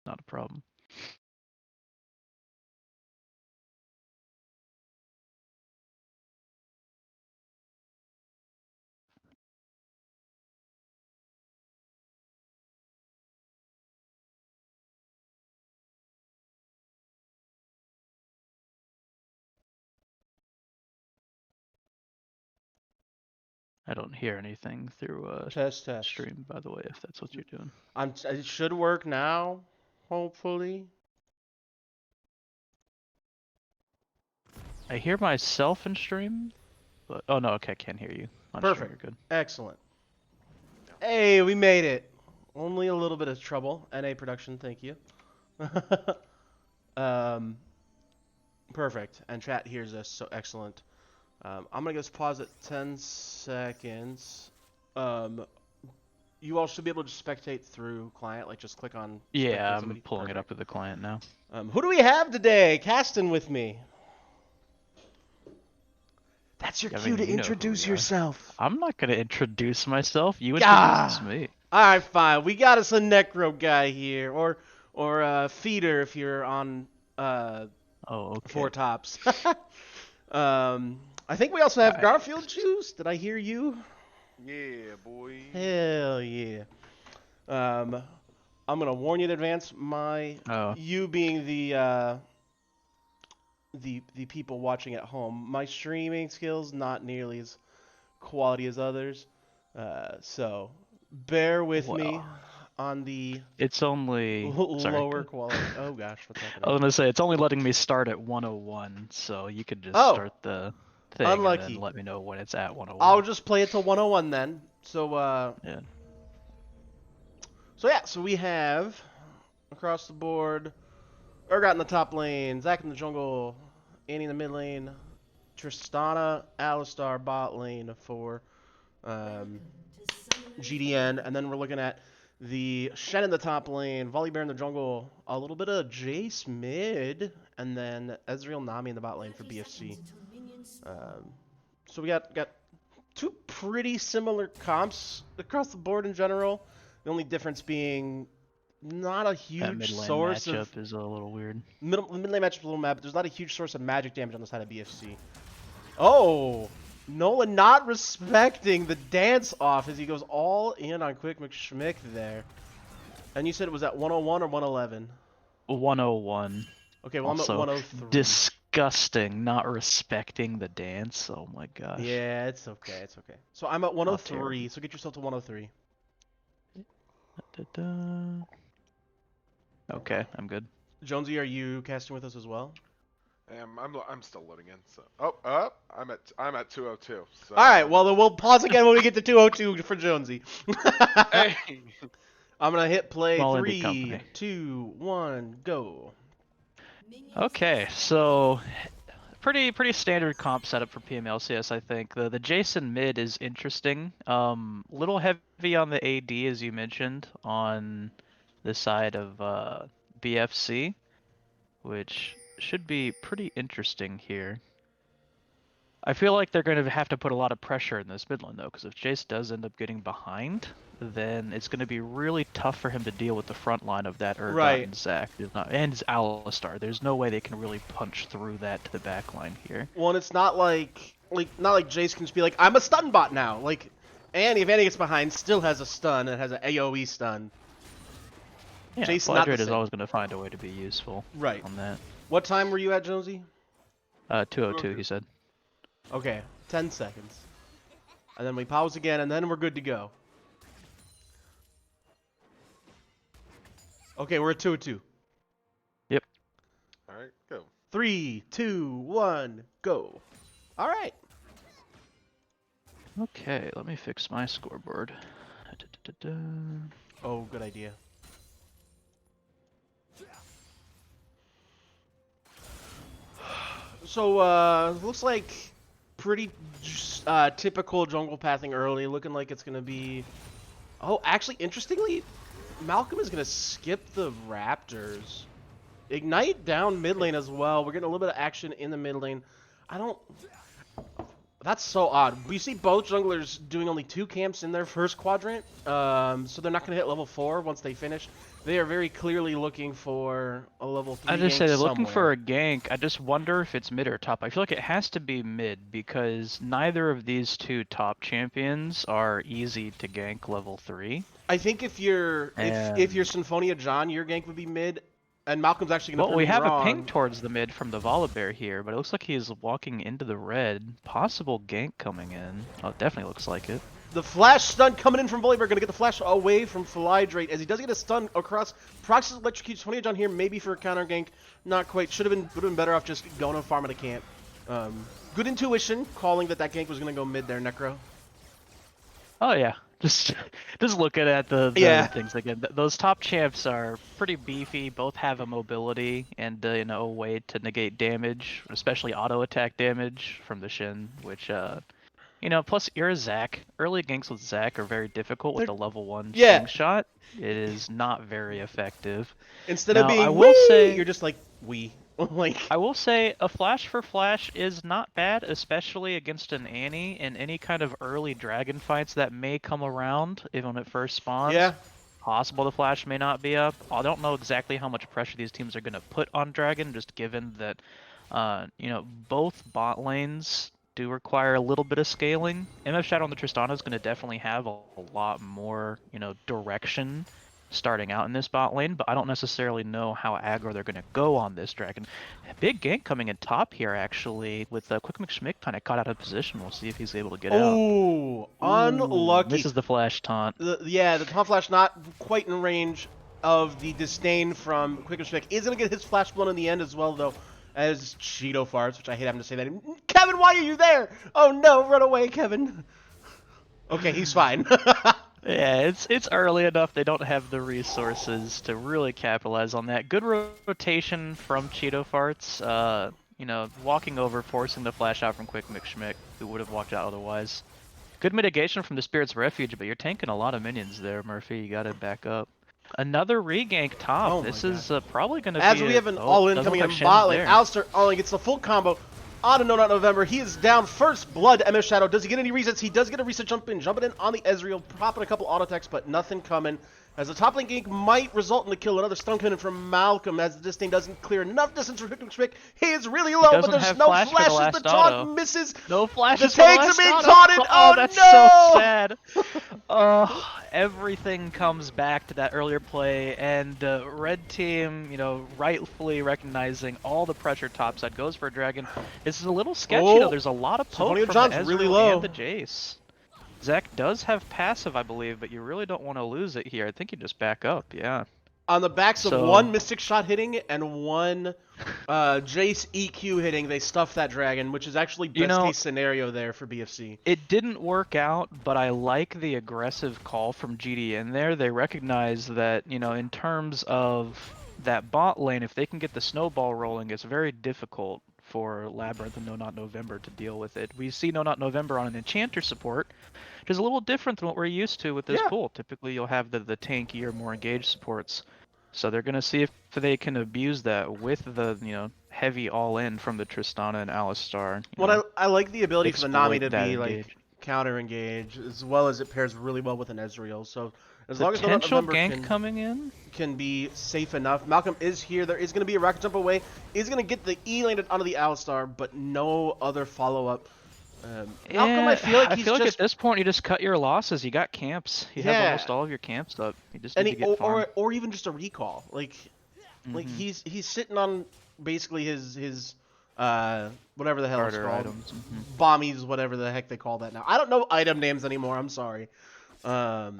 not a problem. I don't hear anything through Test. stream, by the way, if that's what you're doing. It should work now, hopefully. I hear myself in stream, but oh no, okay, I can't hear you. On Perfect. stream, you're good. Excellent. Hey, we made it. Only a little bit of trouble. NA production, thank you. Perfect. And chat hears us, so excellent. I'm gonna just pause at 10 seconds. You all should be able to spectate through client, like just click on. Yeah, spectate I'm somebody. pulling Perfect. it up with the client now. Who do we have today? Casting with me. That's your cue to introduce yourself. I'm not gonna introduce myself. You introduce me. All right, fine. We got us a necro guy here, or feeder if you're on Oh, okay. Four Tops. I think we also have Garfield Juice. Did I hear you? Yeah, boy. Hell yeah. I'm gonna warn you in advance. You being the people watching at home, my streaming skills not nearly as quality as others. So bear with me on the it's only lower quality. Oh gosh, what's happening? I was gonna say it's only letting me start at 101, so you could just start the thing unlucky. and then let me know when it's at 101. I'll just play it till 101 then. So yeah. So we have across the board Urgot in the top lane, Zac in the jungle, Annie in the mid lane, Tristana, Alistar bot lane for GDN, and then we're looking at the Shen in the top lane, Volibear in the jungle, a little bit of Jace mid, and then Ezreal Nami in the bot lane for BFC. So we got two pretty similar comps across the board in general. The only difference being not a huge source matchup of is a little weird. Mid lane matchup is a little mad, but there's not a huge source of magic damage on the side of BFC. Oh, Nolan not respecting the dance off as he goes all in on Quick McSchmick there. And you said it was at 101 or 111? 101. Okay, well also, I'm at 103. Disgusting, not respecting the dance. Oh my gosh. Yeah, it's okay, it's okay. So I'm at 103, so get yourself to 103. Okay, I'm good. Jonesy, are you casting with us as well? I'm still loading in. So I'm at 202. So. All right, well then we'll pause again when we get to 202 for Jonesy. Hey. I'm gonna hit play. Small 3, 2, 1, go. Okay, so pretty standard comp setup for PMLCS, I think. The Jason mid is interesting. Little heavy on the AD, as you mentioned, on the side of BFC, which should be pretty interesting here. I feel like they're going to have to put a lot of pressure in this mid lane, though, because if Jace does end up getting behind, then it's going to be really tough for him to deal with the front line of that Urgot and Zac. And Alistar. There's no way they can really punch through that to the back line here. Well, and it's not like Jace can just be like, I'm a stun bot now. Like, Annie, if Annie gets behind, still has a stun and has an AoE stun. Yeah, Jace Fladred is always going to find a way to be useful on that. What time were you at, Jonesy? 202, he said. Okay, 10 seconds. And then we pause again, and then we're good to go. Okay, we're at 202. Yep. All right, go. 3, 2, 1, go. All right. Okay, let me fix my scoreboard. Oh, good idea. So, looks like pretty typical jungle pathing early, looking like it's going to be... Oh, actually, interestingly, Malcolm is going to skip the Raptors. Ignite down mid lane as well. We're getting a little bit of action in the mid lane. That's so odd. We see both junglers doing only 2 camps in their first quadrant, so they're not going to hit level 4 once they finish. They are very clearly looking for a level 3 I just gank say they're looking for somewhere. a gank. I just wonder if it's mid or top. I feel like it has to be mid because neither of these two top champions are easy to gank level 3. I think if you're And Symphonia John, your gank would be mid, and Malcolm's actually going to well, prove we me have a ping wrong. towards the mid from the Volibear here, but it looks like he's walking into the red. Possible gank coming in. Oh, it definitely looks like it. The flash stun coming in from Volibear, going to get the flash away from Flydrate, as he does get a stun across. Proxys electrocutes Symphonia John here, maybe for a counter gank. Not quite. Would have been better off just going on farm at a camp. Good intuition, calling that gank was going to go mid there, Necro. Oh yeah, just looking at the Yeah. things again. Those top champs are pretty beefy. Both have a mobility and a way to negate damage, especially auto attack damage from the Shin. Which plus you're a Zac. Early ganks with Zac are very difficult with They're- the level 1 Yeah. slingshot. It is not very effective. Instead of Now I being will wee, say you're just like wee. Like I will say a flash for flash is not bad, especially against an Annie in any kind of early dragon fights that may come around even when it first spawns. yeah. Possible the flash may not be up. I don't know exactly how much pressure these teams are going to put on dragon, just given that both bot lanes do require a little bit of scaling. MF Shadow on the Tristana is going to definitely have a lot more, direction starting out in this bot lane, but I don't necessarily know how aggro they're going to go on this dragon. Big gank coming in top here, actually, with Quick McSchmick kind of caught out of position. We'll see if he's able to get out. Oh, unlucky. Misses the flash taunt. The taunt flash not quite in range of the disdain from Quick McSchmick. Is going to get his flash blown in the end as well, though, as Cheeto farts, which I hate having to say that. Kevin, why are you there? Oh no, run away, Kevin. Okay, he's fine. Yeah, it's early enough. They don't have the resources to really capitalize on that. Good rotation from Cheeto Farts. Walking over, forcing the flash out from Quick McSchmick, who would have walked out otherwise. Good mitigation from the Spirit's Refuge, but you're tanking a lot of minions there, Murphy. You gotta back up. Another regank top. Oh This my is probably gonna As be we have an all-in coming in bot lane, Alistair only gets the full combo. On to No Not November, he is down first blood. MF Shadow, does he get any resets? He does get a reset jumping in on the Ezreal, popping a couple auto attacks, but nothing coming. As the top lane gank might result in the kill. Another stun coming in from Malcolm as this thing doesn't clear enough distance for Victor Schmick. He is really low, but there's no flashes. The taunt misses. No flashes. The tanks are being taunted. Oh, that's no! so sad. Everything comes back to that earlier play, and red team, rightfully recognizing all the pressure topside goes for a dragon. This is a little sketchy though. There's a lot of poke from John's the Ezreal really low. and the Jace. Zac does have passive, I believe, but you really don't want to lose it here. I think you just back up, yeah. On the backs of one Mystic Shot hitting and one Jace EQ hitting, they stuff that dragon, which is actually best case scenario there for BFC. It didn't work out, but I like the aggressive call from GDN there. They recognize that, in terms of that bot lane, if they can get the snowball rolling, it's very difficult for Labyrinth and No Not November to deal with it. We see No Not November on an Enchanter support, which is a little different than what we're used to with this pool. Typically, you'll have the tankier, more engaged supports. So they're going to see if they can abuse that with the, heavy all-in from the Tristana and Alistar. I like the ability for the Nami to be, engage. counter-engage, as well as it pairs really well with an Ezreal. So as long as Potential November gank coming in? can be safe enough. Malcolm is here. There is going to be a rocket jump away. Is going to get the E landed onto the Alistar, but no other follow-up. Malcolm, I feel like at this point you just cut your losses. You got camps. You have almost all of your camps up. You just need to get farmed. or even just a recall. Like he's sitting on basically his whatever the hell it's called. Items. Bommies, whatever the heck they call that now. I don't know item names anymore. I'm sorry. I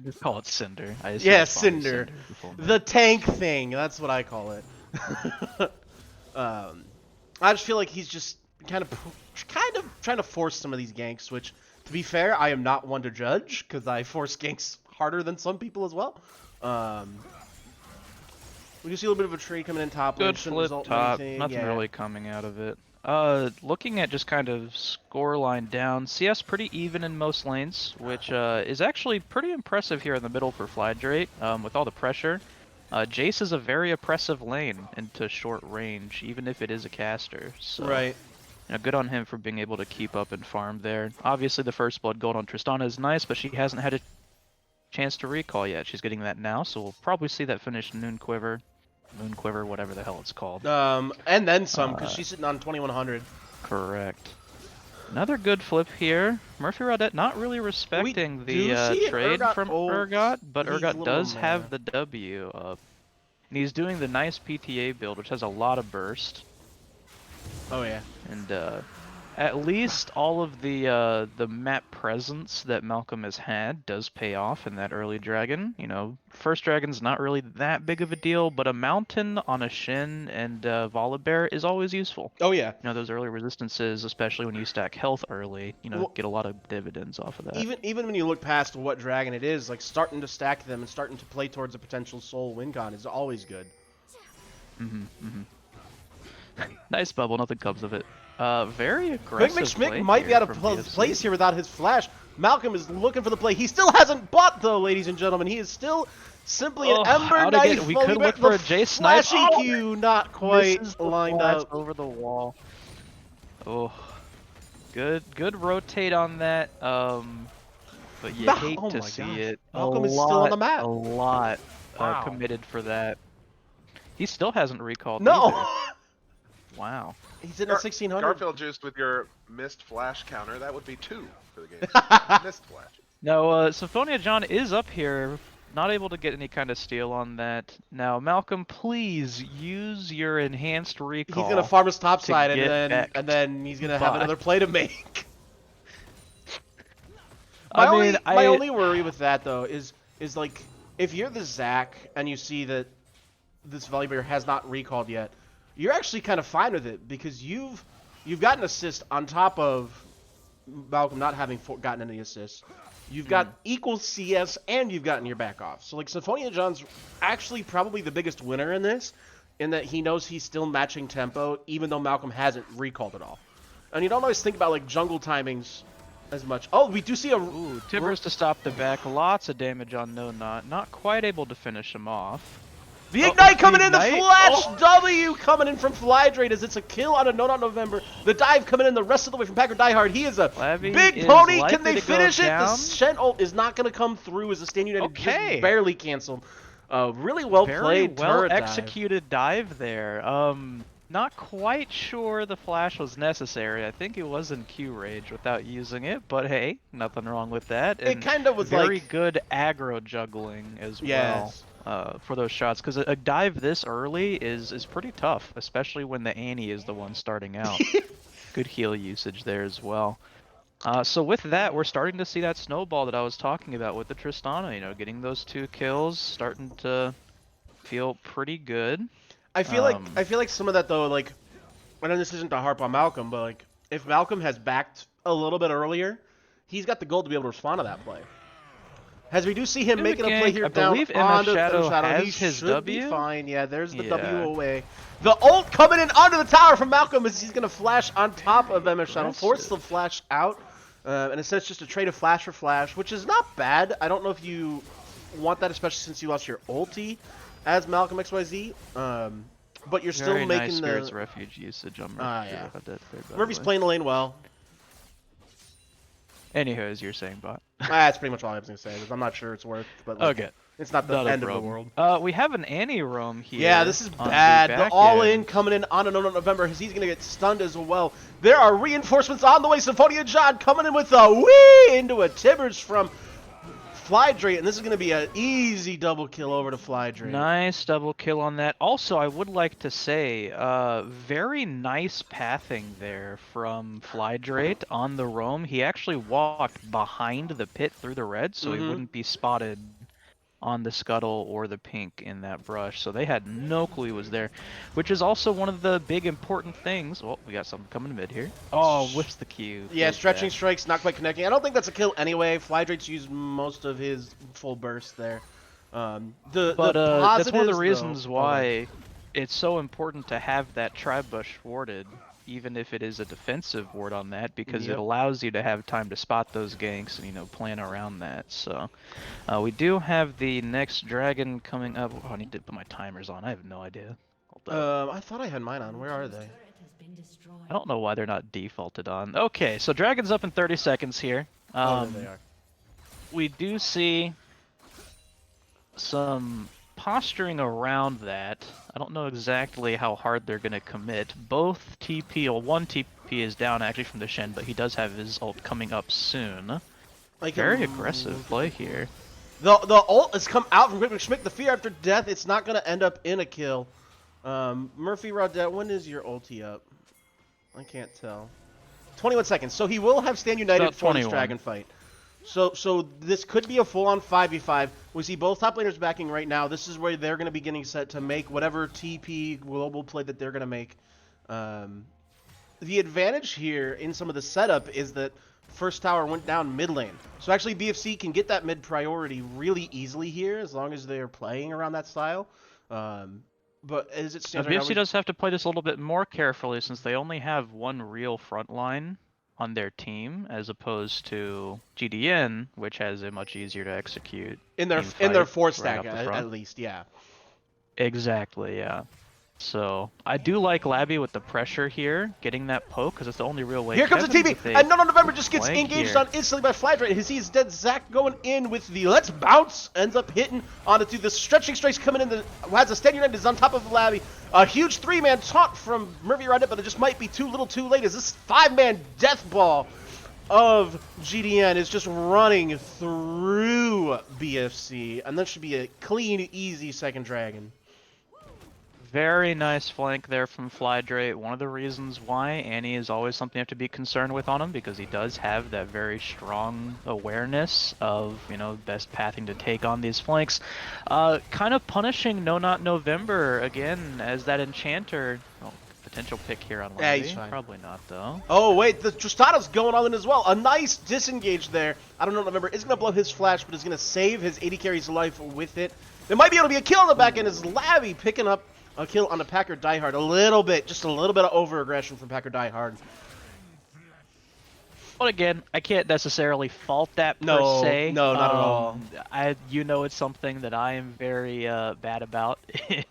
just call it Cinder. Cinder. The tank thing. That's what I call it. I just feel like he's just kind of trying to force some of these ganks, which, to be fair, I am not one to judge, because I force ganks harder than some people as well. We can see a little bit of a trade coming in top lane. Good flip top. Nothing really coming out of it. Looking at just kind of scoreline down, CS pretty even in most lanes, which is actually pretty impressive here in the middle for Flydrate, with all the pressure. Jace is a very oppressive lane into short range, even if it is a caster. So, right. Good on him for being able to keep up and farm there. Obviously, the first blood gold on Tristana is nice, but she hasn't had a chance to recall yet. She's getting that now, so we'll probably see that finish Moon Quiver, whatever the hell it's called. And then some, because she's sitting on 2100. Correct. Another good flip here. Murphy Rodette not really respecting the trade from Urgot, but Urgot does have the W up. And he's doing the nice PTA build, which has a lot of burst. Oh yeah. And at least all of the map presence that Malcolm has had does pay off in that early dragon. You know, first dragon's not really that big of a deal, but a mountain on a Shin and Volibear is always useful. Oh yeah. You know, those early resistances, especially when you stack health early, you know, Well, get a lot of dividends off of that. Even when you look past what dragon it is, like starting to stack them and starting to play towards a potential soul win con is always good. Nice bubble, nothing comes of it. Very aggressive. Big McSchmick might be out of place here without his flash. Malcolm is looking for the play. He still hasn't bought though, ladies and gentlemen. He is still simply an Ember Knife. We could look for a J Snipe. Flashy Q not quite lined up. Over the wall. Oh, good rotate on that. But you hate to see it. Malcolm is still on the map. A lot committed for that. He still hasn't recalled. No. Either. Wow. He's in at 1600. Garfield juiced with your missed flash counter. That would be 2 for the game. Missed flash. No, Symphonia John is up here. Not able to get any kind of steal on that. Now, Malcolm, please use your enhanced recall. He's gonna farm his topside and then he's gonna have another play to make. My only worry with that though is like if you're the Zac and you see that this Volibear has not recalled yet, you're actually kind of fine with it because you've got an assist on top of Malcolm not having gotten any assists. You've got equal CS and you've gotten your back off. So like Symphonia John's actually probably the biggest winner in this, in that he knows he's still matching tempo even though Malcolm hasn't recalled at all. And you don't always think about like jungle timings as much. Oh, we do see a Timbers to stop the back. Lots of damage on No Not. Not quite able to finish him off. The Ignite coming in, the Flash W coming in from Flydrate as it's a kill on a No Not November. The dive coming in the rest of the way from Packer Diehard. He is a big pony. Can they finish it? The Shen ult is not going to come through as the Stand United just barely canceled. Really well played. Very well executed dive there. Not quite sure the flash was necessary. I think it was in Q rage without using it, but hey, nothing wrong with that. And it kind of was very good aggro juggling as well. For those shots, because a dive this early is pretty tough, especially when the Annie is the one starting out. Good heal usage there as well. So with that, we're starting to see that snowball that I was talking about with the Tristana. You know, getting those 2 kills, starting to feel pretty good. I feel like some of that though, like, I know this isn't to harp on Malcolm, but like if Malcolm has backed a little bit earlier, he's got the gold to be able to respond to that play. As we do see him making a play here down onto the Shadow, he should be fine. Yeah, there's the W away. The ult coming in onto the tower from Malcolm as he's going to flash on top of MS Shadow. Force the flash out. And it says just a trade of flash for flash, which is not bad. I don't know if you want that, especially since you lost your ulti as Malcolm XYZ. But you're still making the Spirit's Refuge usage on Murphy. Murphy's playing the lane well. Anywho, as you're saying, bot. That's pretty much all I was going to say. I'm not sure it's worth, but like, okay. It's not the end of the world. We have an Annie roam here. Yeah, this is bad. The all-in coming in on a No Not November as he's going to get stunned as well. There are reinforcements on the way. Symphonia John coming in with a wee into a Tibbers from Flydrate, and this is going to be an easy double kill over to Flydrate. Nice double kill on that. Also, I would like to say, very nice pathing there from Flydrate on the roam. He actually walked behind the pit through the red, so he wouldn't be spotted on the scuttle or the pink in that brush. So they had no clue he was there, which is also one of the big important things. Oh, we got something coming mid here. Oh, whips the Q. Yeah, stretching strikes, not quite connecting. I don't think that's a kill anyway. Flydrate's used most of his full burst there. That's one of the reasons why it's so important to have that tribe bush warded, even if it is a defensive ward on that, because it allows you to have time to spot those ganks and, you know, plan around that. So we do have the next dragon coming up. Oh, I need to put my timers on. I have no idea. I thought I had mine on. Where are they? I don't know why they're not defaulted on. Okay, so dragon's up in 30 seconds here. There they are. We do see some posturing around that. I don't know exactly how hard they're going to commit. Both TP, or one TP is down actually from the Shen, but he does have his ult coming up soon. Very aggressive play here. The ult has come out from Quick Schmick. The fear after death. It's not going to end up in a kill. Murphy Rodette, when is your ulti up? I can't tell. 21 seconds. So he will have Stand United for this dragon fight. So this could be a full-on 5v5. We see both top laners backing right now. This is where they're going to be getting set to make whatever TP global play that they're going to make. The advantage here in some of the setup is that first tower went down mid lane. So actually BFC can get that mid priority really easily here as long as they're playing around that style. But as it stands right now, BFC does have to play this a little bit more carefully since they only have one real front line on their team, as opposed to GDN, which has a much easier to execute in their 4 stack at least, yeah. Exactly, yeah. So I do like Labby with the pressure here, getting that poke, because it's the only real way. Here comes the TP, and November just gets engaged on instantly by Fladrate. He sees dead Zac going in with the let's bounce, ends up hitting onto the stretching strikes coming in. Has a Stand United is on top of Labby. A huge 3-man taunt from Murphy Rodette, but it just might be too little too late as this 5-man death ball of GDN is just running through BFC, and that should be a clean, easy second dragon. Very nice flank there from Flydrate. One of the reasons why Annie is always something you have to be concerned with on him, because he does have that very strong awareness of, you know, best pathing to take on these flanks. Kind of punishing No Not November again as that enchanter. Oh, potential pick here on Labby. He's fine. Probably not though. Oh wait, the Tristana's going all in as well. A nice disengage there. I don't know, November is going to blow his flash, but is going to save his AD carry's life with it. There might be able to be a kill on the back end as Labby picking up a kill on the Packer Diehard. Just a little bit of over-aggression from Packer Diehard. But again, I can't necessarily fault that per se. No, not at all. It's something that I am very bad about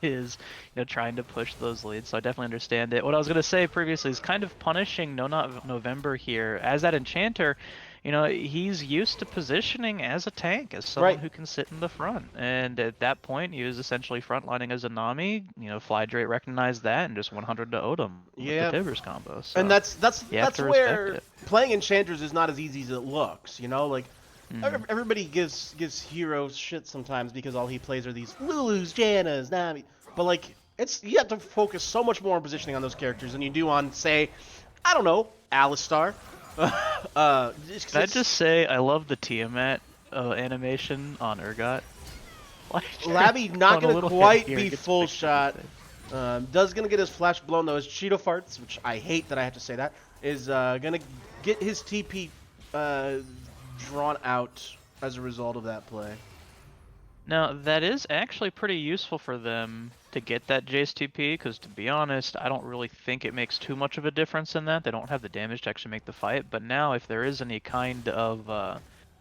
is, you know, trying to push those leads. So I definitely understand it. What I was gonna say previously is kind of punishing No Not November here as that enchanter. You know, he's used to positioning as a tank, as someone who can sit in the front. And at that point, he was essentially frontlining as a Nami. You know, Flydrate recognized that and just 100 to Odom with the Tibbers combo. So and that's where playing enchanters is not as easy as it looks. You know, like everybody gives Hero shit sometimes because all he plays are these Lulus, Jannas, Nami. But like, you have to focus so much more on positioning on those characters than you do on, say, I don't know, Alistar. Can I just say I love the Tiamat animation on Urgot? Labby not gonna quite be full shot. Does gonna get his flash blown though. His Cheeto farts, which I hate that I have to say that, is gonna get his TP drawn out as a result of that play. Now, that is actually pretty useful for them to get that Jace TP, because to be honest, I don't really think it makes too much of a difference in that. They don't have the damage to actually make the fight, but now if there is any kind of,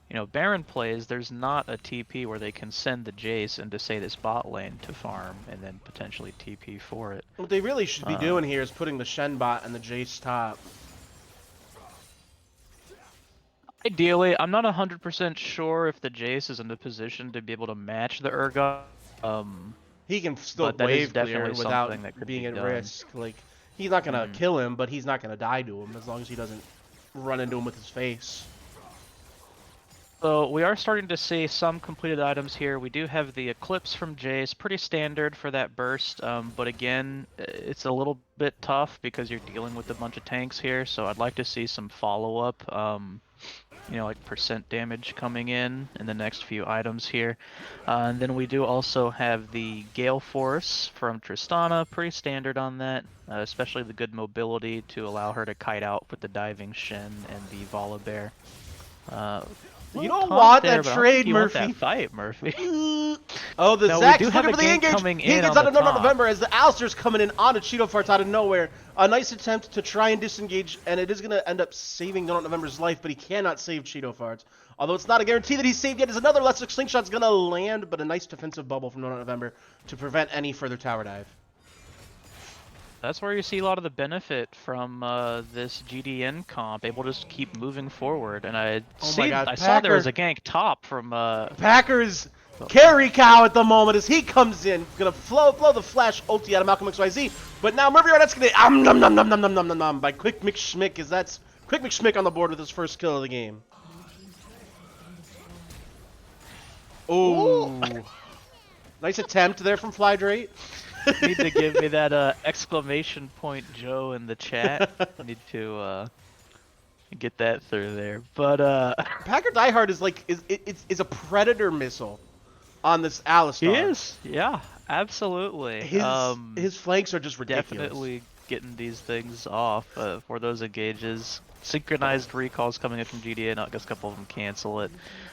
you know, Baron plays, there's not a TP where they can send the Jace into, say, this bot lane to farm, and then potentially TP for it. What they really should be doing here is putting the Shen bot and the Jace top. Ideally, I'm not 100% sure if the Jace is in the position to be able to match the Urgot. He can still wave clear without being at risk. Like, he's not gonna kill him, but he's not gonna die to him as long as he doesn't run into him with his face. So we are starting to see some completed items here. We do have the Eclipse from Jace, pretty standard for that burst, but again, it's a little bit tough because you're dealing with a bunch of tanks here, so I'd like to see some follow-up, you know, like percent damage coming in the next few items here. And then we do also have the Gale Force from Tristana, pretty standard on that, especially the good mobility to allow her to kite out with the diving Shen and the Volibear. You don't want that trade, Murphy. Want that fight, Murphy. Oh, the Zac looking for the engage. He gets out of November as the Alistair's coming in on a Cheeto Farts out of nowhere. A nice attempt to try and disengage, and it is going to end up saving November's life, but he cannot save Cheeto Farts. Although it's not a guarantee that he's saved yet, as another Lesser Slingshot's going to land, but a nice defensive bubble from November to prevent any further tower dive. That's where you see a lot of the benefit from this GDN comp, able to just keep moving forward. And I saw there was a gank top from Packers carry cow at the moment as he comes in. Gonna blow the flash ulti out of Malcolm XYZ. But now Murphy Rodette's gonna nom nom nom nom nom nom nom nom by Quick McSchmick, as that's Quick McSchmick on the board with his first kill of the game. Ooh. Nice attempt there from Flydrate. Need to give me that exclamation point Joe in the chat. Need to get that through there. But Packer Diehard is like is a predator missile on this Alistar. he is, yeah, absolutely. His flanks are just ridiculous. Definitely getting these things off for those engages. Synchronized recalls coming in from GDA, I guess a couple of them cancel it.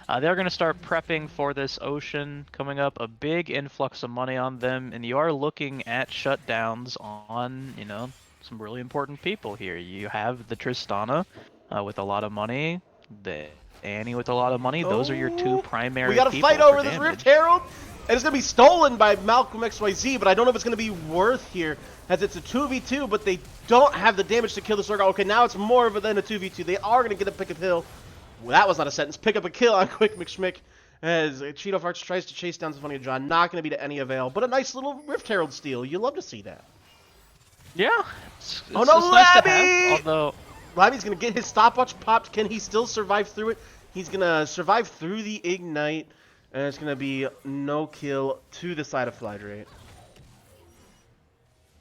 They're going to start prepping for this Ocean coming up, a big influx of money on them, and you are looking at shutdowns on, you know, some really important people here. You have the Tristana with a lot of money, the Annie with a lot of money. Those are your two primary people. We got to fight over this Rift Herald, and it's going to be stolen by Malcolm XYZ, but I don't know if it's going to be worth here, as it's a 2v2, but they don't have the damage to kill the Sorgar. Okay, now it's more of than a 2v2. They are going to get a pick up kill. Well, that was not a sentence. Pick up a kill on Quick McSchmick as Cheeto Farts tries to chase down Symphonia John. Not going to be to any avail, but a nice little Rift Herald steal. You love to see that. Yeah. Oh no, Labby! Although Labby's going to get his stopwatch popped. Can he still survive through it? He's going to survive through the Ignite, and it's going to be no kill to the side of Flydrate.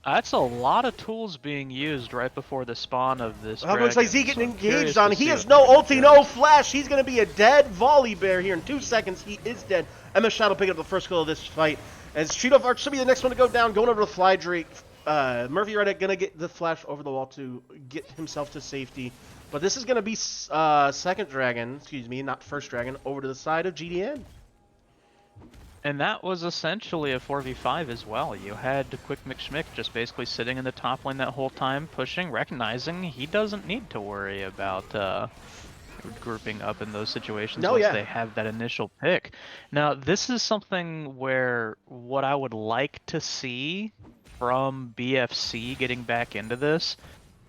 that's a lot of tools being used right before the spawn of this dragon. Looks like Z getting engaged on. to He see has what no they ulti, do. no flash. He's going to be a dead volley bear here in 2 seconds. He is dead. MS Shadow picking up the first kill of this fight. As Cheeto Farts should be the next one to go down, going over to Flydrake. Murphy Reddick going to get the flash over the wall to get himself to safety. But this is going to be second dragon, excuse me, not first dragon, over to the side of GDN. And that was essentially a 4v5 as well. You had Quick McSchmick just basically sitting in the top lane that whole time, pushing, recognizing he doesn't need to worry about grouping up in those situations once they have that initial pick. Now, this is something where what I would like to see from BFC getting back into this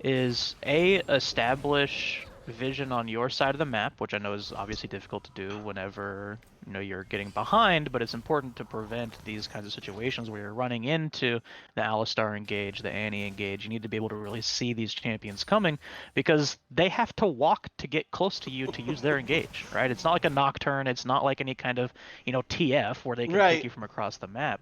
is establish vision on your side of the map, which I know is obviously difficult to do whenever you're getting behind, but it's important to prevent these kinds of situations where you're running into the Alistar engage, the Annie engage. You need to be able to really see these champions coming because they have to walk to get close to you to use their engage, right? It's not like a Nocturne, it's not like any kind of TF where they can pick you from across the map.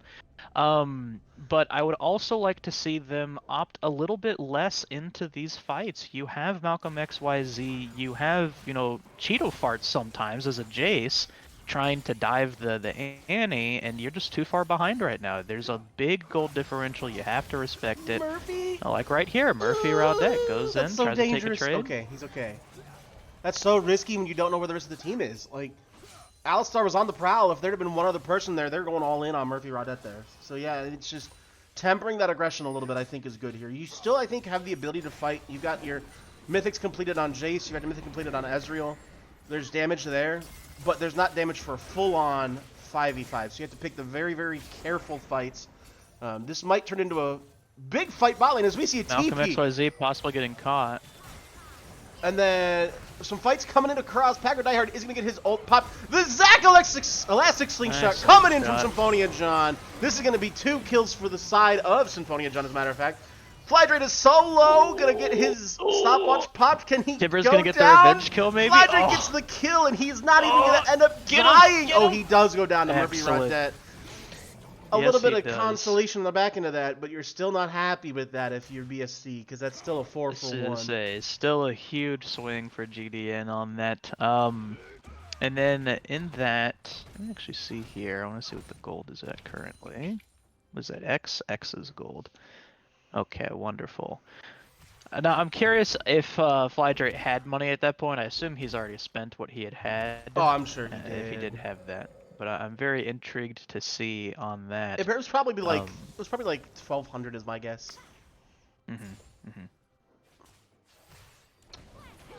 But I would also like to see them opt a little bit less into these fights. You have Malcolm XYZ, you have, Cheeto Farts sometimes as a Jace trying to dive the Annie, and you're just too far behind right now. There's a big gold differential. You have to respect it. Murphy? Like right here, Murphy Rodette goes in, so tries dangerous. to take a trade. Okay, he's okay. That's so risky when you don't know where the rest of the team is. Like, Alistar was on the prowl. If there had been one other person there, they're going all in on Murphy Rodette there. So yeah, it's just tempering that aggression a little bit, I think, is good here. You still, I think, have the ability to fight. You've got your mythics completed on Jace. You've got your mythic completed on Ezreal. There's damage there, but there's not damage for a full-on 5v5. So you have to pick the very, very careful fights. This might turn into a big fight bot lane as we see a TP. Malcolm XYZ possibly getting caught. And then some fights coming in across. Packer Diehard is going to get his ult pop. The Zac Elastic Slingshot coming in from Symphonia John. This is going to be 2 kills for the side of Symphonia John, as a matter of fact. Flydrate is so low, going to get his stopwatch popped. Can he Timber's go going to get down? the revenge kill, maybe? Flydrate gets the kill, and he's not even going to end up dying. Oh, he does go down to Murphy Rodette. A little bit of consolation on the back end of that, but you're still not happy with that if you're BSC, because that's still a 4-for-1. Still a huge swing for GDN on that. And then in that, let me actually see here. I want to see what the gold is at currently. Was that X? X is gold. Okay, wonderful. Now I'm curious if Flydrate had money at that point. I assume he's already spent what he had. Oh, I'm sure he did. If he did have that. But I'm very intrigued to see on that. It was probably like it was probably like 1,200 is my guess.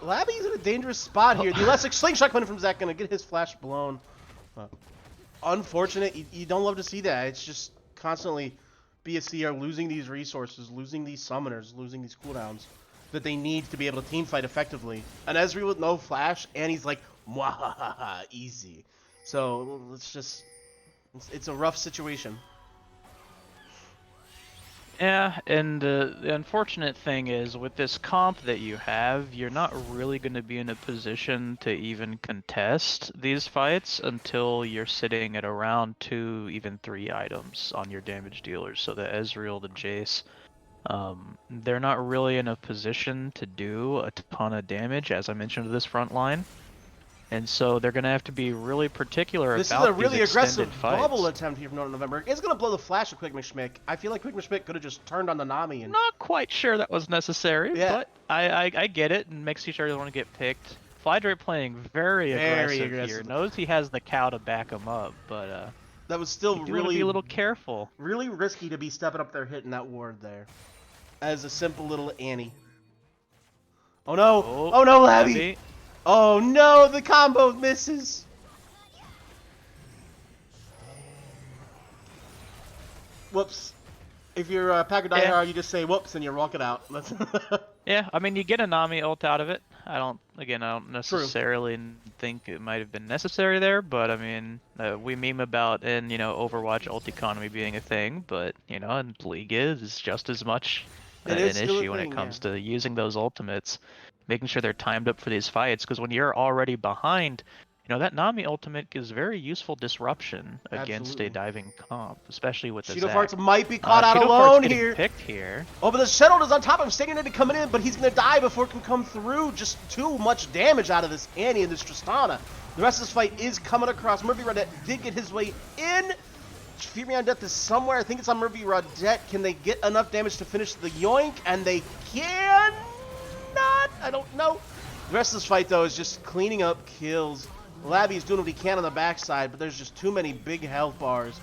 Labby's in a dangerous spot here. The elastic slingshot coming from Zac, gonna get his flash blown. Unfortunate. You don't love to see that. It's just constantly BSC are losing these resources, losing these summoners, losing these cooldowns that they need to be able to team fight effectively. And Ezreal with no flash, and he's like, mwahaha, easy. So let's just It's a rough situation. Yeah, and the unfortunate thing is, with this comp that you have, you're not really going to be in a position to even contest these fights until you're sitting at around 2, even 3 items on your damage dealers. So the Ezreal, the Jace, they're not really in a position to do a ton of damage, as I mentioned, to this front line. And so they're going to have to be really particular This is about a really these aggressive extended bubble fights. attempt here from November. It's going to blow the flash of Quick McSchmick. I feel like Quick McSchmick could have just turned on the Nami and... Not quite sure that was necessary, Yeah. but I get it, and makes you sure you want to get picked. Flydrake playing very aggressive here. Knows he has the cow to back him up, but that was still you do really want to be a little careful. Really risky to be stepping up there hitting that ward there. As a simple little Annie. Oh no! Oh no, Labby! Oh no, the combo misses! Whoops. If you're a Packer diehard, you just say whoops and you walk it out. Yeah, I mean, you get a Nami ult out of it. I don't necessarily think it might have been necessary there, but I mean, we meme about in, Overwatch ult economy being a thing, but, in League is just as much an issue when it comes to using those ultimates, making sure they're timed up for these fights, because when you're already behind, that Nami ultimate gives very useful disruption against a diving comp, especially with the Cheeto Farts might be caught out Cheeto alone Fart's here. Picked here. Oh, but the Shadow is on top of him, staying ready to come in, but he's going to die before it can come through. Just too much damage out of this Annie and this Tristana. The rest of this fight is coming across. Murphy Rodette did get his way in. Fury on Death is somewhere. I think it's on Murphy Rodette. Can they get enough damage to finish the yoink? And they cannot. I don't know. The rest of this fight, though, is just cleaning up kills. Labby is doing what he can on the backside, but there's just too many big health bars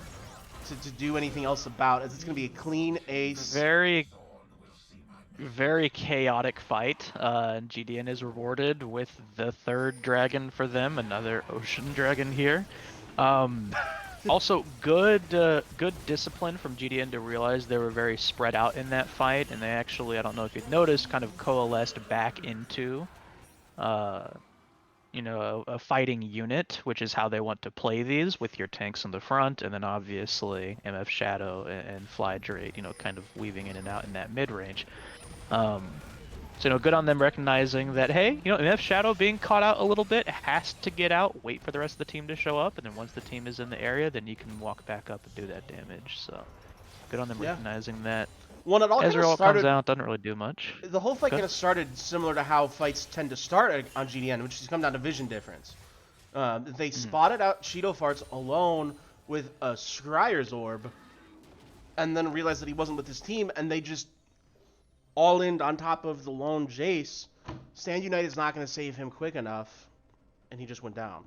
to do anything else about it. It's going to be a clean ace. Very, very chaotic fight. GDN is rewarded with the 3rd dragon for them, another ocean dragon here. Also, good discipline from GDN to realize they were very spread out in that fight, and they actually, I don't know if you've noticed, kind of coalesced back into a fighting unit, which is how they want to play these, with your tanks in the front, and then obviously MF Shadow and Flydrake, kind of weaving in and out in that mid-range. So, good on them recognizing that, hey, MF Shadow being caught out a little bit has to get out, wait for the rest of the team to show up, and then once the team is in the area, then you can walk back up and do that damage. So, good on them recognizing that. Well, it all Ezreal comes out, doesn't really do much. The whole fight kind of started similar to how fights tend to start on GDN, which has come down to vision difference. They spotted out Cheeto Farts alone with a Scryer's Orb, and then realized that he wasn't with his team, and they just all-in on top of the lone Jace. Stand United is not going to save him quick enough, and he just went down.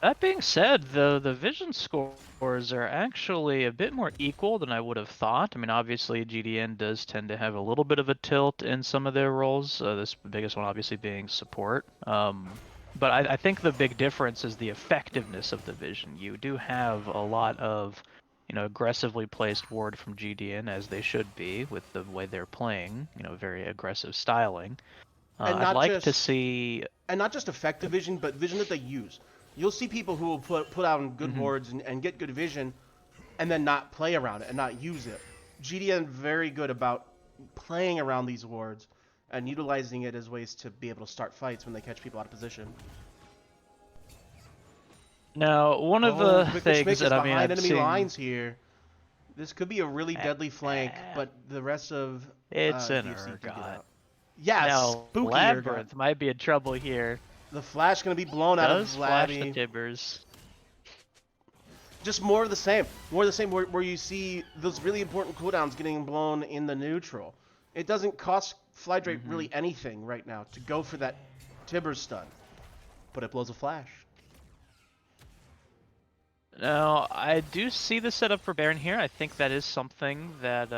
That being said, the vision scores are actually a bit more equal than I would have thought. I mean, obviously GDN does tend to have a little bit of a tilt in some of their roles. This biggest one obviously being support. But I think the big difference is the effectiveness of the vision. You do have a lot of, aggressively placed ward from GDN, as they should be with the way they're playing. Very aggressive styling. I'd like to see, and not just effective vision, but vision that they use. You'll see people who will put out good wards and get good vision, and then not play around it and not use it. GDN very good about playing around these wards and utilizing it as ways to be able to start fights when they catch people out of position. Now, one of the things that behind enemy lines here. This could be a really deadly flank, but the rest of it's an Urgot. Yeah, now, spooky Labyrinth Urgot. might be in trouble here. The flash going to be blown out of Labby. Flash the Tibbers. Just more of the same. More of the same where you see those really important cooldowns getting blown in the neutral. It doesn't cost Flydrake really anything right now to go for that Tibbers stun. But it blows a flash. Now, I do see the setup for Baron here. I think that is something that,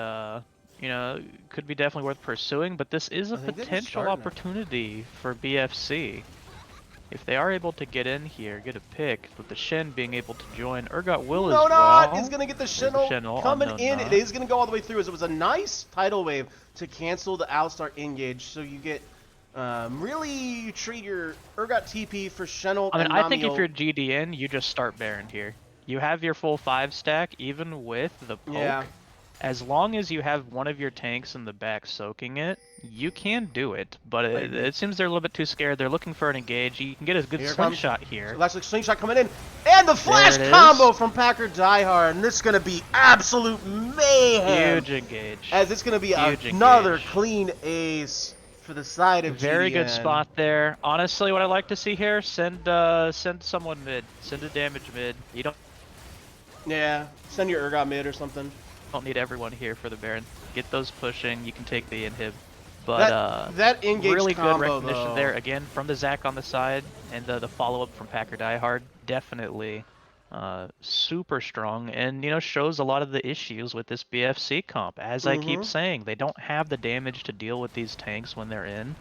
could be definitely worth pursuing. But this is a potential opportunity for BFC. If they are able to get in here, get a pick, with the Shen being able to join, Urgot will as well. No, he's going to get the Shin'El coming in. It is going to go all the way through, as it was a nice tidal wave to cancel the Alistar engage. So you get Really treat your Urgot TP for Chenault I mean, and I think if Namiel. you're GDN, you just start Baron here. You have your full 5 stack, even with the poke. Yeah. As long as you have one of your tanks in the back soaking it, you can do it. But it seems they're a little bit too scared. They're looking for an engage. You can get a good Here slingshot comes. here. So that's a slingshot coming in. And the flash it is. combo from Packer Diehard. And this is going to be absolute mayhem. Huge engage. As it's going to be Huge another engage. clean ace for the side of Very GDN. good spot there. Honestly, what I like to see here, send someone mid. Send a damage mid. You don't Yeah, send your Urgot mid or something. need everyone here for the Baron. Get those pushing. You can take the inhib. But that engage really combo, good recognition though. there again from the Zac on the side, and the follow-up from Packer Diehard definitely super strong, and shows a lot of the issues with this BFC comp. As I keep saying, they don't have the damage to deal with these tanks when they're in,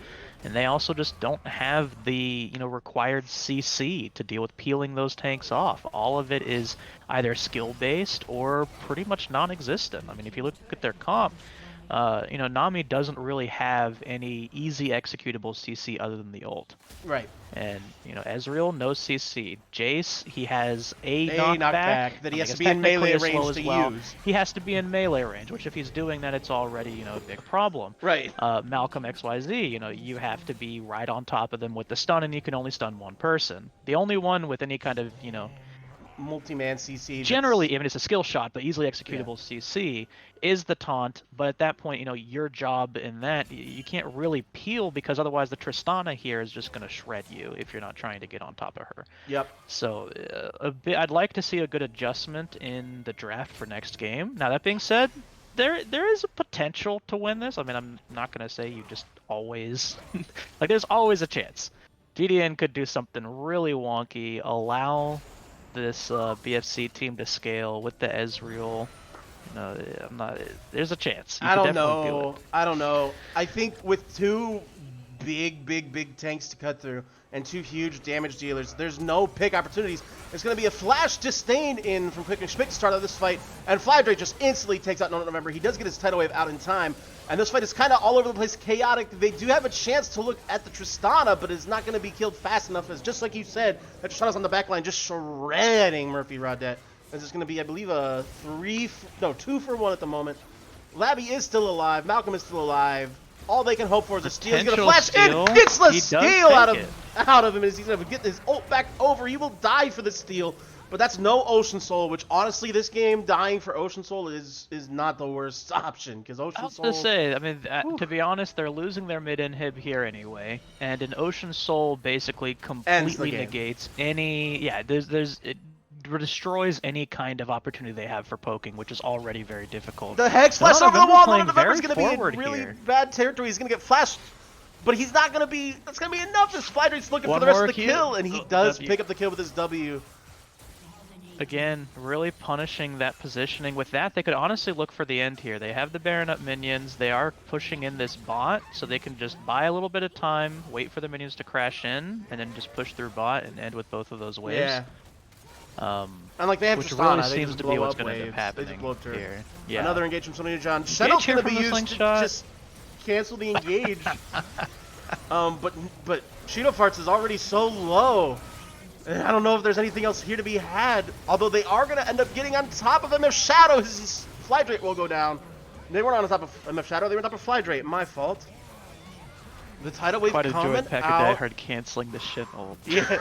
and they also just don't have the required CC to deal with peeling those tanks off. All of it is either skill-based or pretty much non-existent. I mean, if you look at their comp, Nami doesn't really have any easy executable CC other than the ult. Right. And, Ezreal, no CC. Jace, he has a knockback knockback that he has to I be guess in melee technically range slow as to well. use. He has to be in melee range, which if he's doing that, it's already, a big problem. Right. Malcolm XYZ, you have to be right on top of them with the stun, and you can only stun one person. The only one with any kind of, multi-man CC. generally, even it's a skill shot, but easily executable CC is the taunt. But at that point, your job in that, you can't really peel because otherwise the Tristana here is just going to shred you if you're not trying to get on top of her. Yep. So I'd like to see a good adjustment in the draft for next game. Now that being said, there is a potential to win this. I mean, I'm not going to say you just always like there's always a chance. GDN could do something really wonky, allow this BFC team to scale with the Ezreal. I'm not. There's a chance. You I could don't definitely do know. it. I don't know. I think with two big tanks to cut through and two huge damage dealers, there's no pick opportunities. It's going to be a flash disdain in from Quick and Schmidt to start out this fight, and Flydrake just instantly takes out November. He does get his tidal wave out in time, and this fight is kind of all over the place, chaotic. They do have a chance to look at the Tristana, but it's not going to be killed fast enough, as just like you said, that Tristana's on the back line just shredding Murphy Rodette. This is going to be, I believe, a 2-for-1 at the moment. Labby is still alive. Malcolm is still alive. All they can hope for is a steal. He's going to flash in. Gets the steal out of him as he's going to get his ult back over. He will die for the steal, but that's no Ocean Soul, which honestly, this game, dying for Ocean Soul is not the worst option, because Ocean Soul... I was to say, I mean, to be honest, they're losing their mid inhib here anyway, and an Ocean Soul basically completely negates any... Yeah, it destroys any kind of opportunity they have for poking, which is already very difficult. The Hex flash over the wall. November's going to be in really bad territory. He's going to get flashed, but he's not going to be... That's going to be enough. This Flydrake's looking for the rest of the kill, and he does pick up the kill with his W. Again, really punishing that positioning. With that, they could honestly look for the end here. They have the Baron up minions. They are pushing in this bot, so they can just buy a little bit of time, wait for the minions to crash in, and then just push through bot and end with both of those waves. Yeah. And like they have which Tristana, really seems to be what's going to end up happening here. Yeah. Another engage from Sonya John. Shadow's going to be used to just cancel the engage. But Shido Farts is already so low. And I don't know if there's anything else here to be had. Although they are going to end up getting on top of MF Shadow. His Flydrake will go down. They weren't on top of MF Shadow. They were on top of Flydrake. My fault. The tidal wave coming out. Quite enjoyed Packer Diehard canceling the shit ult. Yeah.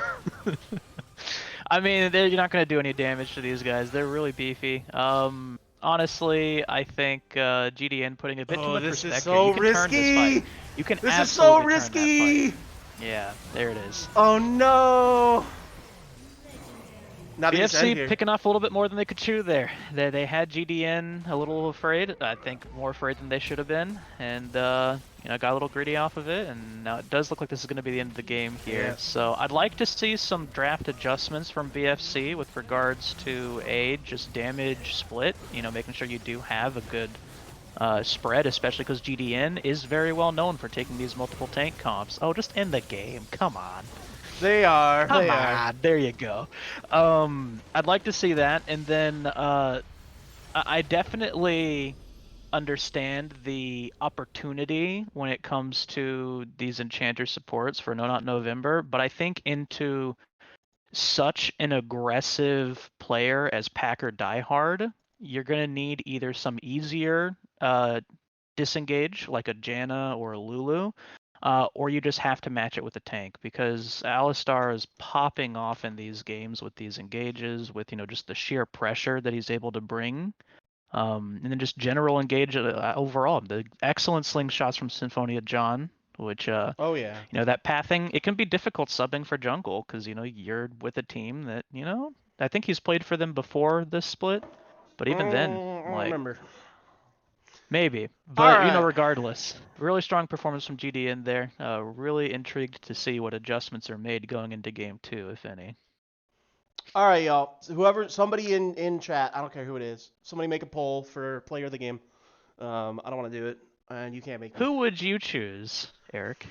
I mean, you're not going to do any damage to these guys. They're really beefy. Honestly, I think GDN putting a bit too much respect here. You can turn this fight. You can absolutely turn that fight. Yeah, there it is. Oh no! BFC picking off a little bit more than they could chew there. They had GDN a little afraid. I think more afraid than they should have been, and got a little greedy off of it. And now it does look like this is going to be the end of the game here. Yeah. So I'd like to see some draft adjustments from BFC with regards to just damage split. Making sure you do have a good spread, especially because GDN is very well known for taking these multiple tank comps. Oh, just end the game. Come on. They are. Come on. There you go. I'd like to see that, and then I definitely understand the opportunity when it comes to these enchanter supports for No Not November, but I think into such an aggressive player as Packer Diehard, you're gonna need either some easier disengage like a Janna or a Lulu, or you just have to match it with a tank because Alistar is popping off in these games with these engages, with just the sheer pressure that he's able to bring. And then just general engage overall. The excellent slingshots from Symphonia John, which Oh yeah. that pathing, it can be difficult subbing for jungle because you're with a team that I think he's played for them before this split, but even then, I don't like remember. maybe. All But right. regardless, really strong performance from GD in there. Really intrigued to see what adjustments are made going into game 2, if any. All right, y'all. So somebody in chat, I don't care who it is. Somebody make a poll for player of the game. I don't want to do it, and you can't make me. Who would you choose, Eric,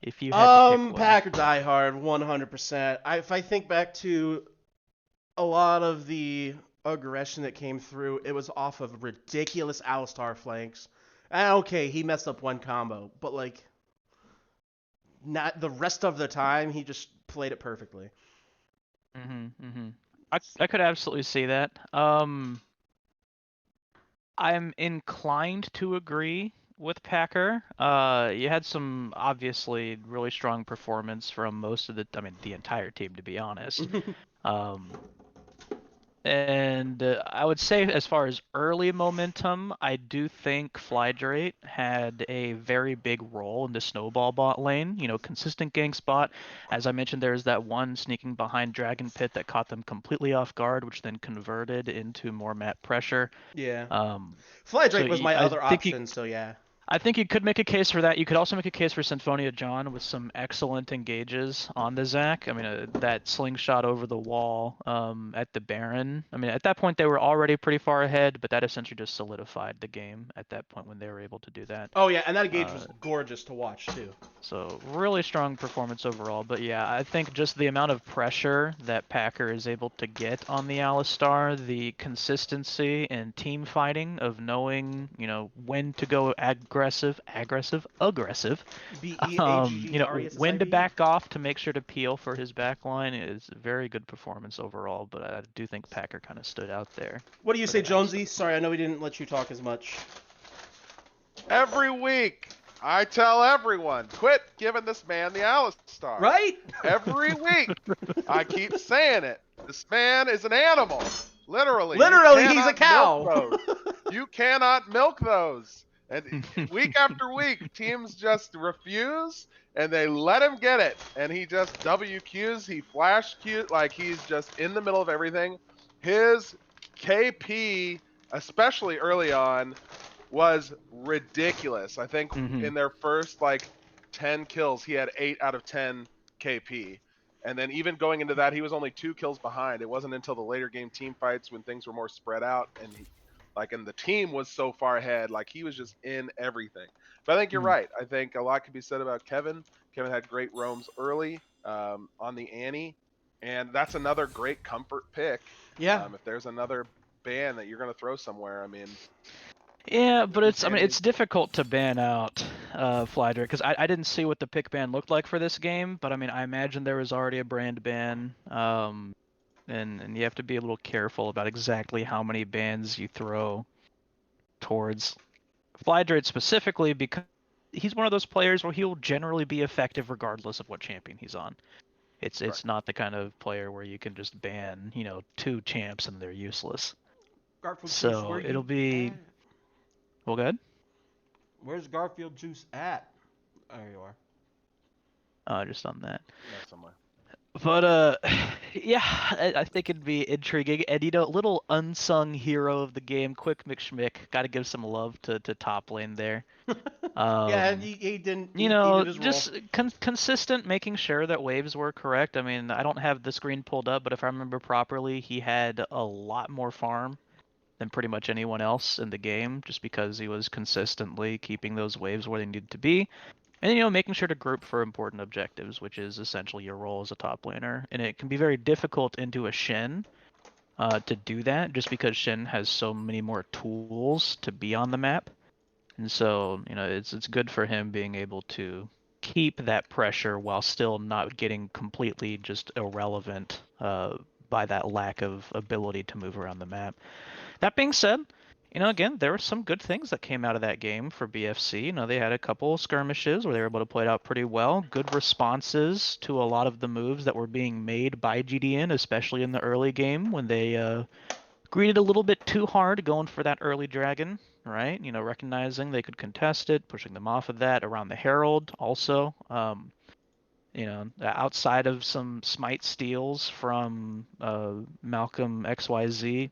if you had to pick one? Packer diehard, 100%. If I think back to a lot of the aggression that came through, it was off of ridiculous Alistar flanks. And okay, he messed up one combo, but like, not the rest of the time, he just played it perfectly. I could absolutely see that. I'm inclined to agree with Packer. You had some obviously really strong performance from most of the entire team, to be honest. Um, and I would say, as far as early momentum, I do think Flydrate had a very big role in the snowball bot lane. Consistent gank spot. As I mentioned, there's that one sneaking behind Dragon Pit that caught them completely off guard, which then converted into more map pressure. Yeah. Um, Flydrake so was my I other think option, so yeah. I think you could make a case for that. You could also make a case for Symphonia John with some excellent engages on the Zac. I mean, that slingshot over the wall at the Baron. I mean, at that point they were already pretty far ahead, but that essentially just solidified the game at that point when they were able to do that. Oh yeah, and that engage Uh, was gorgeous to watch too. so really strong performance overall. But yeah, I think just the amount of pressure that Packer is able to get on the Alistar, the consistency and team fighting of knowing, when to go aggressive, when to BEAGGERESSIV. back off to make sure to peel for his backline is a very good performance overall. But I do think Packer kind of stood out there. What do you for say, the Alistar. Jonesy? Sorry, I know we didn't let you talk as much. Every week, I tell everyone, quit giving this man the Alistar. Right? Every week, I keep saying it. This man is an animal. Literally. Literally, he's a cow. You cannot milk those. And week after week, teams just refuse, and they let him get it. And he just WQs, he flash Qs, like he's just in the middle of everything. His KP, especially early on, was ridiculous. I think in their first 10 kills, he had 8 out of 10 KP. And then even going into that, he was only 2 kills behind. It wasn't until the later game team fights when things were more spread out and and the team was so far ahead, he was just in everything. But I think you're right. I think a lot could be said about Kevin. Kevin had great roams early on the Annie, and that's another great comfort pick. Yeah. If there's another ban that you're going to throw somewhere, I mean, Yeah, but it's Annie's difficult to ban out Flyder because I didn't see what the pick ban looked like for this game, but I imagine there was already a brand ban, and you have to be a little careful about exactly how many bans you throw towards Flydrate specifically because he's one of those players where he'll generally be effective regardless of what champion he's on. It's Right. not the kind of player where you can just ban 2 champs and they're useless. Garfield Juice, So where it'll you be at? well good. Where's Garfield Juice at? There you are. Just on that. Yeah, somewhere. But yeah, I think it'd be intriguing, and little unsung hero of the game, Quick McSchmick. Got to give some love to top lane there. Yeah, he didn't. He did his role. Just consistent, making sure that waves were correct. I mean, I don't have the screen pulled up, but if I remember properly, he had a lot more farm than pretty much anyone else in the game, just because he was consistently keeping those waves where they needed to be. And making sure to group for important objectives, which is essentially your role as a top laner. And it can be very difficult into a Shen to do that, just because Shen has so many more tools to be on the map. And so, it's good for him being able to keep that pressure while still not getting completely just irrelevant by that lack of ability to move around the map. That being said, again, there were some good things that came out of that game for BFC. They had a couple skirmishes where they were able to play it out pretty well. Good responses to a lot of the moves that were being made by GDN, especially in the early game when they greeted a little bit too hard going for that early dragon, right? Recognizing they could contest it, pushing them off of that around the Herald also. Outside of some smite steals from Malcolm XYZ,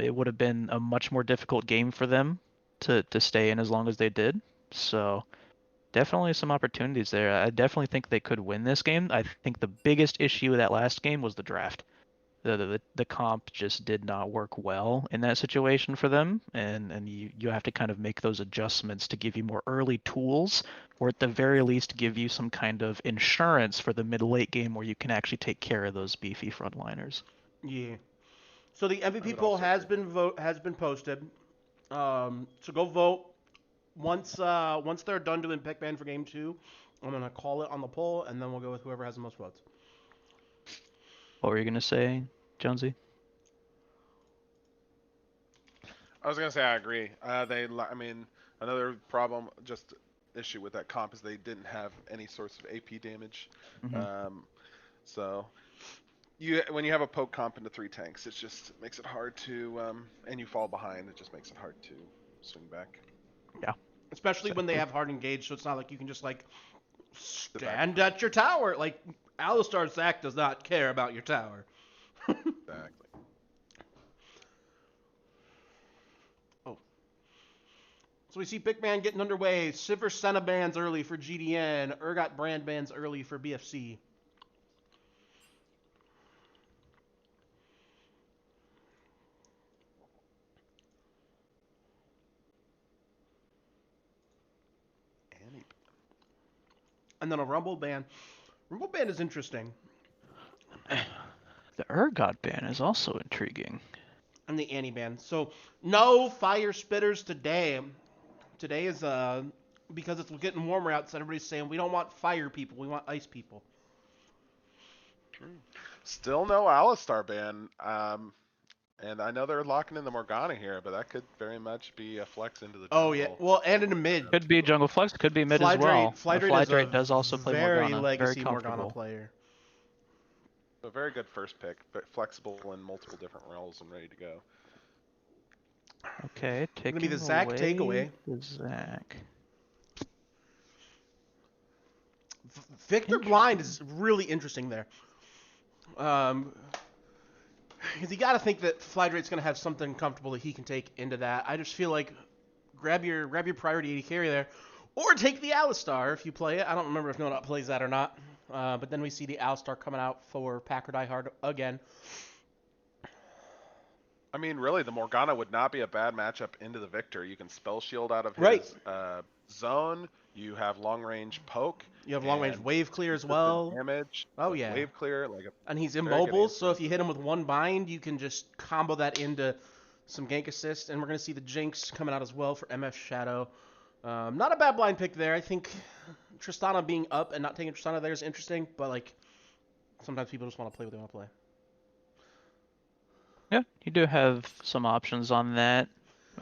it would have been a much more difficult game for them to stay in as long as they did. So definitely some opportunities there. I definitely think they could win this game. I think the biggest issue with that last game was the draft. The comp just did not work well in that situation for them, and you have to kind of make those adjustments to give you more early tools, or at the very least give you some kind of insurance for the mid-late game where you can actually take care of those beefy frontliners. Yeah. So the I MVP would poll also has agree. been posted. So go vote. Once they're done doing pick ban for game 2, I'm gonna call it on the poll, and then we'll go with whoever has the most votes. What were you gonna say, Jonesy? I was gonna say I agree. I mean, another problem, just issue with that comp is they didn't have any source of AP damage. Mm-hmm. So when you have a poke comp into 3 tanks, it just makes it hard to, and you fall behind, it just makes it hard to swing back. Yeah. Especially when they Exactly. have hard engage, so it's not like you can just like Sit back. stand at your tower. Like Alistar Zach does not care about your tower. Exactly. Oh. So we see Big Man getting underway. Sivir Senna bans early for GDN. Urgot Brand bans early for BFC. Annie. And then a Rumble ban. Rumble ban is interesting. The Urgot ban is also intriguing. And the Annie ban. So no fire spitters today. Today is because it's getting warmer out, so everybody's saying we don't want fire people, we want ice people. Still no Alistar ban. And I know they're locking in the Morgana here, but that could very much be a flex into the jungle. Oh yeah, well, and in the mid. Could be jungle flex, could be mid as well. Flydrate is a Does also play very Morgana, legacy very Morgana comfortable. player. A very good first pick, but flexible in multiple different roles and ready to go. Okay, Gonna taking be the Zach away takeaway. the Zach. Victor Blind is really interesting there. Because you got to think that Flydrate's going to have something comfortable that he can take into that. I just feel like grab your priority 80 carry there, or take the Alistar if you play it. I don't remember if No Not plays that or not. But then we see the Alistar coming out for Packer Die Hard again. I mean, really, the Morgana would not be a bad matchup into the Victor. You can spell shield out of his Right. zone. You have long range poke. You have long range and wave clear as consistent well. Damage. Oh with yeah. Wave clear, like And he's very good immobile, so answer. if you hit him with one bind, you can just combo that into some gank assist. And we're going to see the Jinx coming out as well for MF Shadow. Not a bad blind pick there. I think Tristana being up and not taking Tristana there is interesting, but like sometimes people just want to play what they want to play. Yeah, you do have some options on that.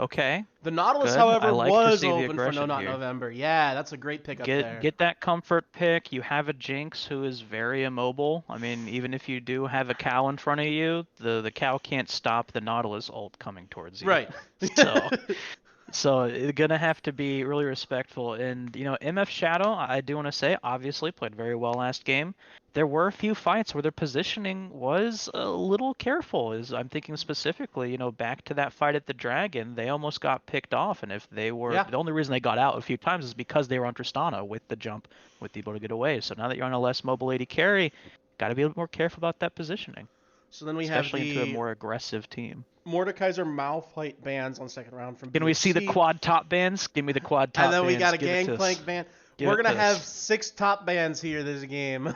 Okay. The Nautilus, Good. however, I like to was see the open for No aggression Not here. November. Yeah, that's a great pick up there. Get that comfort pick. You have a Jinx who is very immobile. I mean, even if you do have a cow in front of you, the cow can't stop the Nautilus ult coming towards you. Right. So it's gonna have to be really respectful. And MF Shadow, I do want to say, obviously played very well last game. There were a few fights where their positioning was a little careful. I'm thinking specifically, back to that fight at the Dragon, they almost got picked off. And if they were, Yeah. the only reason they got out a few times is because they were on Tristana with the jump, with the able to get away. So now that you're on a less mobile AD carry, got to be a little more careful about that positioning, So then we have especially into a the more aggressive team. Mordekaiser Malphite bans on second round from Can we see the BFC. quad top bands? Give me the quad top And then bands. we got a Give it to us. Gangplank ban. Give We're it going to to us. have 6 top bans here this game.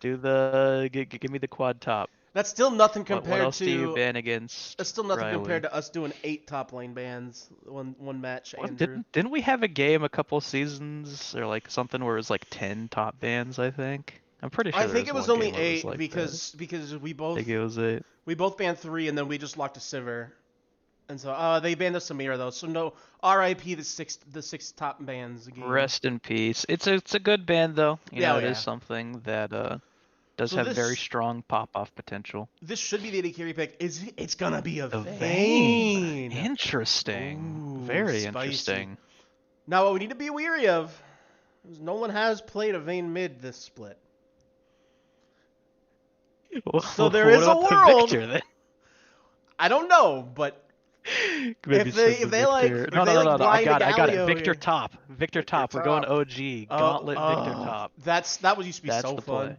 Give me the quad top. That's still nothing What compared else do you to. ban against That's still nothing Riley? compared to us doing 8 top lane bans one match, Andrew. Didn't we have a game a couple seasons or like something where it was like 10 top bans? I think. I'm pretty sure I there think was it was one only game where it was 8 like that. because I think it was 8. we both banned 3 and then we just locked a Sivir. And so they banned the Samira though. So no RIP the 6 top bans game. Rest in peace. It's a good ban though. You Yeah, know, oh, it yeah. is something that does So have very this strong pop-off potential. this should be the AD carry pick. It's gonna be a The Vayne. Interesting. Ooh, Very spicy. interesting. Now what we need to be weary of is no one has played a Vayne mid this split. So there What is a about the world. Victor then? I don't know, but Maybe if they send the if they like Victor. if No, they no, no, like no, no. I blind a got it. Galio Victor here. top. Victor Victor top. We're going top. OG. Gauntlet Victor top. That was used to be That's so the fun.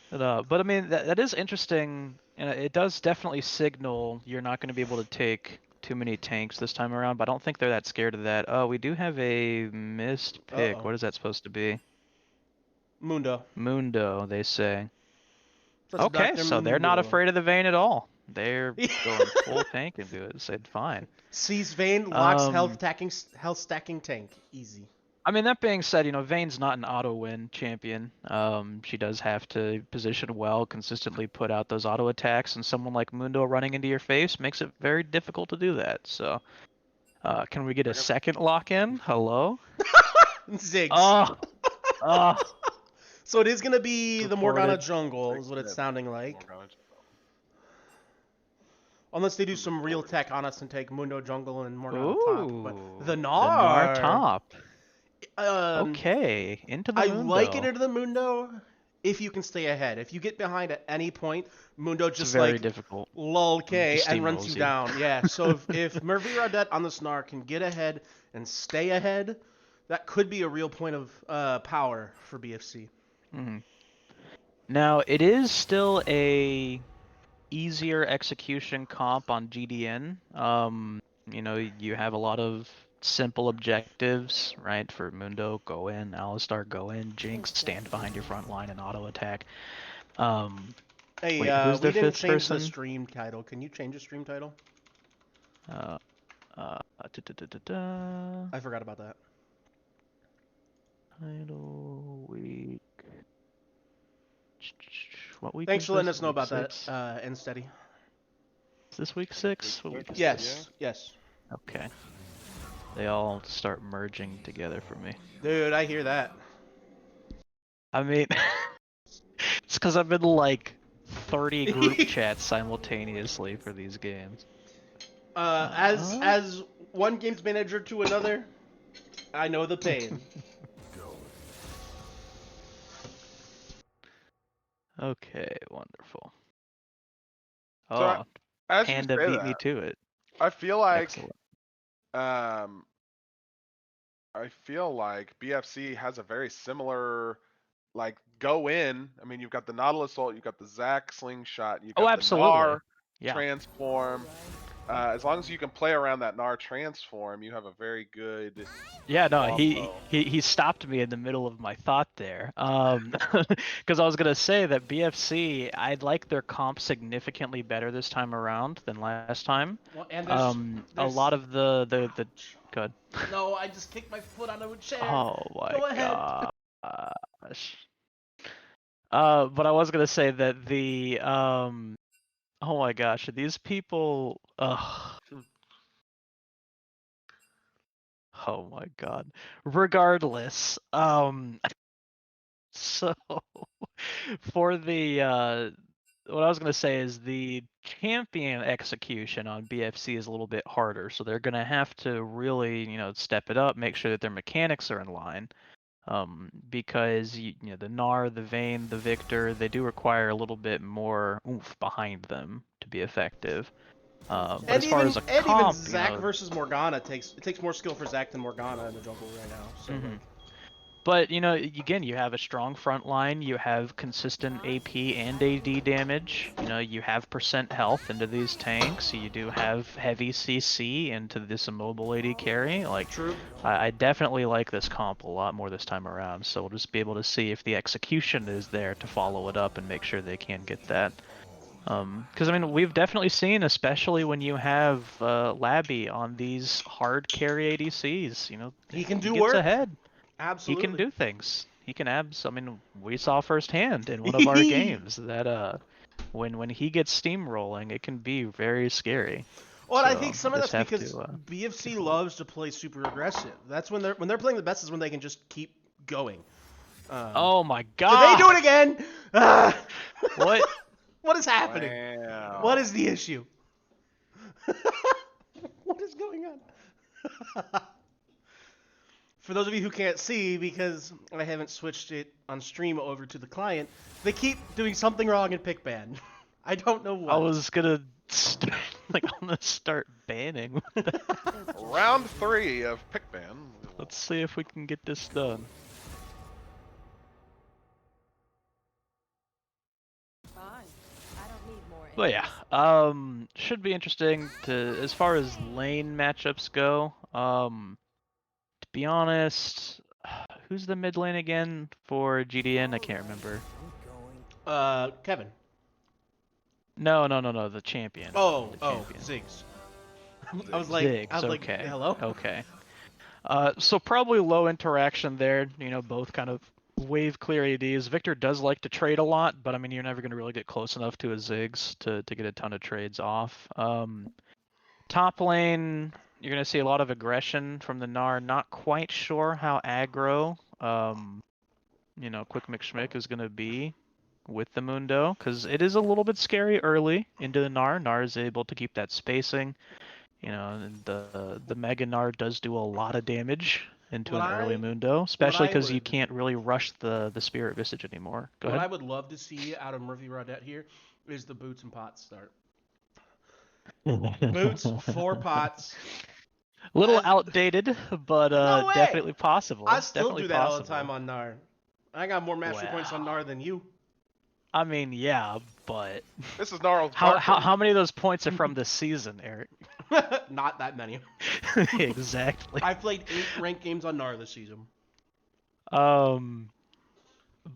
play. But I mean, that is interesting, and it does definitely signal you're not going to be able to take too many tanks this time around. But I don't think they're that scared of that. Oh, we do have a missed pick. Uh-oh. What is that supposed to be? Mundo. Mundo, they say. That's Okay, Dr. so they're not Mundo. afraid of the Vayne at all. They're going full tank into it. Said fine. Sees Vayne, locks Um, health stacking tank. Easy. I mean, that being said, you know, Vayne's not an auto-win champion. She does have to position well, consistently put out those auto attacks, and someone like Mundo running into your face makes it very difficult to do that. So, can we get a second lock-in? Hello? Ziggs. Oh, So it is gonna be the Morgana reported. jungle, is what it's sounding like. Unless they do some real tech on us and take Mundo jungle and Morgana top. But Ooh, the Gnar Gnar. top. Um, Okay, into the I Mundo. like it into the Mundo if you can stay ahead. If you get behind at any point, Mundo It's just very like difficult. lull K Just and runs steamrolls you you. down. Yeah. So if Mervi Raudet on the Snar can get ahead and stay ahead, that could be a real point of power for BFC. Mhm. Now, it is still a easier execution comp on GDN. You know, you have a lot of simple objectives, right? For Mundo, go in, Alistar, go in, Jinx, stand behind your front line and auto attack. Hey, Wait, who's we their didn't fifth change the person? stream title. Can you change the stream title? Uh, da-da-da-da-da. I forgot about that. Title week. What week Thanks is for letting this? us know Week about 6? that, N-Steady. Is this week 6? What week is Yes, this? yes. Okay. They all start merging together for me. Dude, I hear that. I mean, it's because I'm in like 30 group chats simultaneously for these games. As one games manager to another, I know the pain. Okay, wonderful. So Oh, as Panda you say beat that, me to it. I feel like Excellent. I feel like BFC has a very similar like go in. I mean, you've got the Nautilus ult, you've got the Zac slingshot, you've Oh, got the absolutely. Gnar Yeah. transform. As long as you can play around that Gnar transform, you have a very good. Yeah, no, combo. he stopped me in the middle of my thought there. Because I was gonna say that BFC, I like their comp significantly better this time around than last time. Well, and A lot of the good. No, I just kicked my foot onto a chair. Oh my Go ahead. gosh. But I was gonna say that the oh my gosh, these people. Oh my god. Regardless, so for the what I was gonna say is the champion execution on BFC is a little bit harder, so they're gonna have to really, you know, step it up, make sure that their mechanics are in line. Because you know the Gnar, the Vayne, the Victor, they do require a little bit more oomph behind them to be effective. But And as far even as a and even comp, you Zac know, versus Morgana takes more skill for Zac than Morgana in the jungle right now. So Mhm. But you know, again, you have a strong front line, you have consistent AP and AD damage, you know, you have percent health into these tanks, you do have heavy CC into this immobile AD carry. Like, True. I definitely like this comp a lot more this time around, so we'll just be able to see if the execution is there to follow it up and make sure they can get that. Because I mean, we've definitely seen, especially when you have Labby on these hard carry ADCs, you know, He can he do gets work. ahead. He can Absolutely. do things. He can I mean, we saw firsthand in one of our games that when he gets steamrolling, it can be very scary. Well, and I think So you some of just that's have because to BFC careful. loves to play super aggressive. That's when they're playing the best is when they can just keep going. Oh my Did they do God! it again? Ah! What? What is happening? What Wow. is the issue? What is going on? For those of you who can't see, because I haven't switched it on stream over to the client, they keep doing something wrong in pick ban. I don't know I what. was gonna start, I'm gonna start banning. Round 3 of Pickban. Let's see if we can get this done. Fine. I don't need more But yeah, should be interesting to as far as lane matchups go. To be honest, who's the mid lane again for GDN? I can't remember. Kevin. No, the champion. Oh, The oh, champion. Ziggs. I Ziggs, was like, okay. hello. Okay. So probably low interaction there, you know, both kind of wave clear ADs. Victor does like to trade a lot, but I mean, you're never going to really get close enough to a Ziggs to get a ton of trades off. Top lane, you're going to see a lot of aggression from the Gnar. Not quite sure how aggro, you know, Quick McSchmick is going to be with the Mundo, because it is a little bit scary early into the Gnar. Gnar is able to keep that spacing. You know, and the Mega Gnar does do a lot of damage into What an early I Mundo, what especially I because you would can't really rush the Spirit Visage anymore. Go what ahead. I would love to see out of Murphy Rodette here is the boots and pots start. Boots, 4 pots. A little As, outdated, but no way! definitely I possible. still Definitely do that all the time possible. on Nar. I got more mastery points on Nar Well, than you. I mean, yeah, but This is Gnarl's how Dark how Age. how many of those points are from this season, Eric? Not that many. Exactly. I've played 8 ranked games on Nar this season. Um,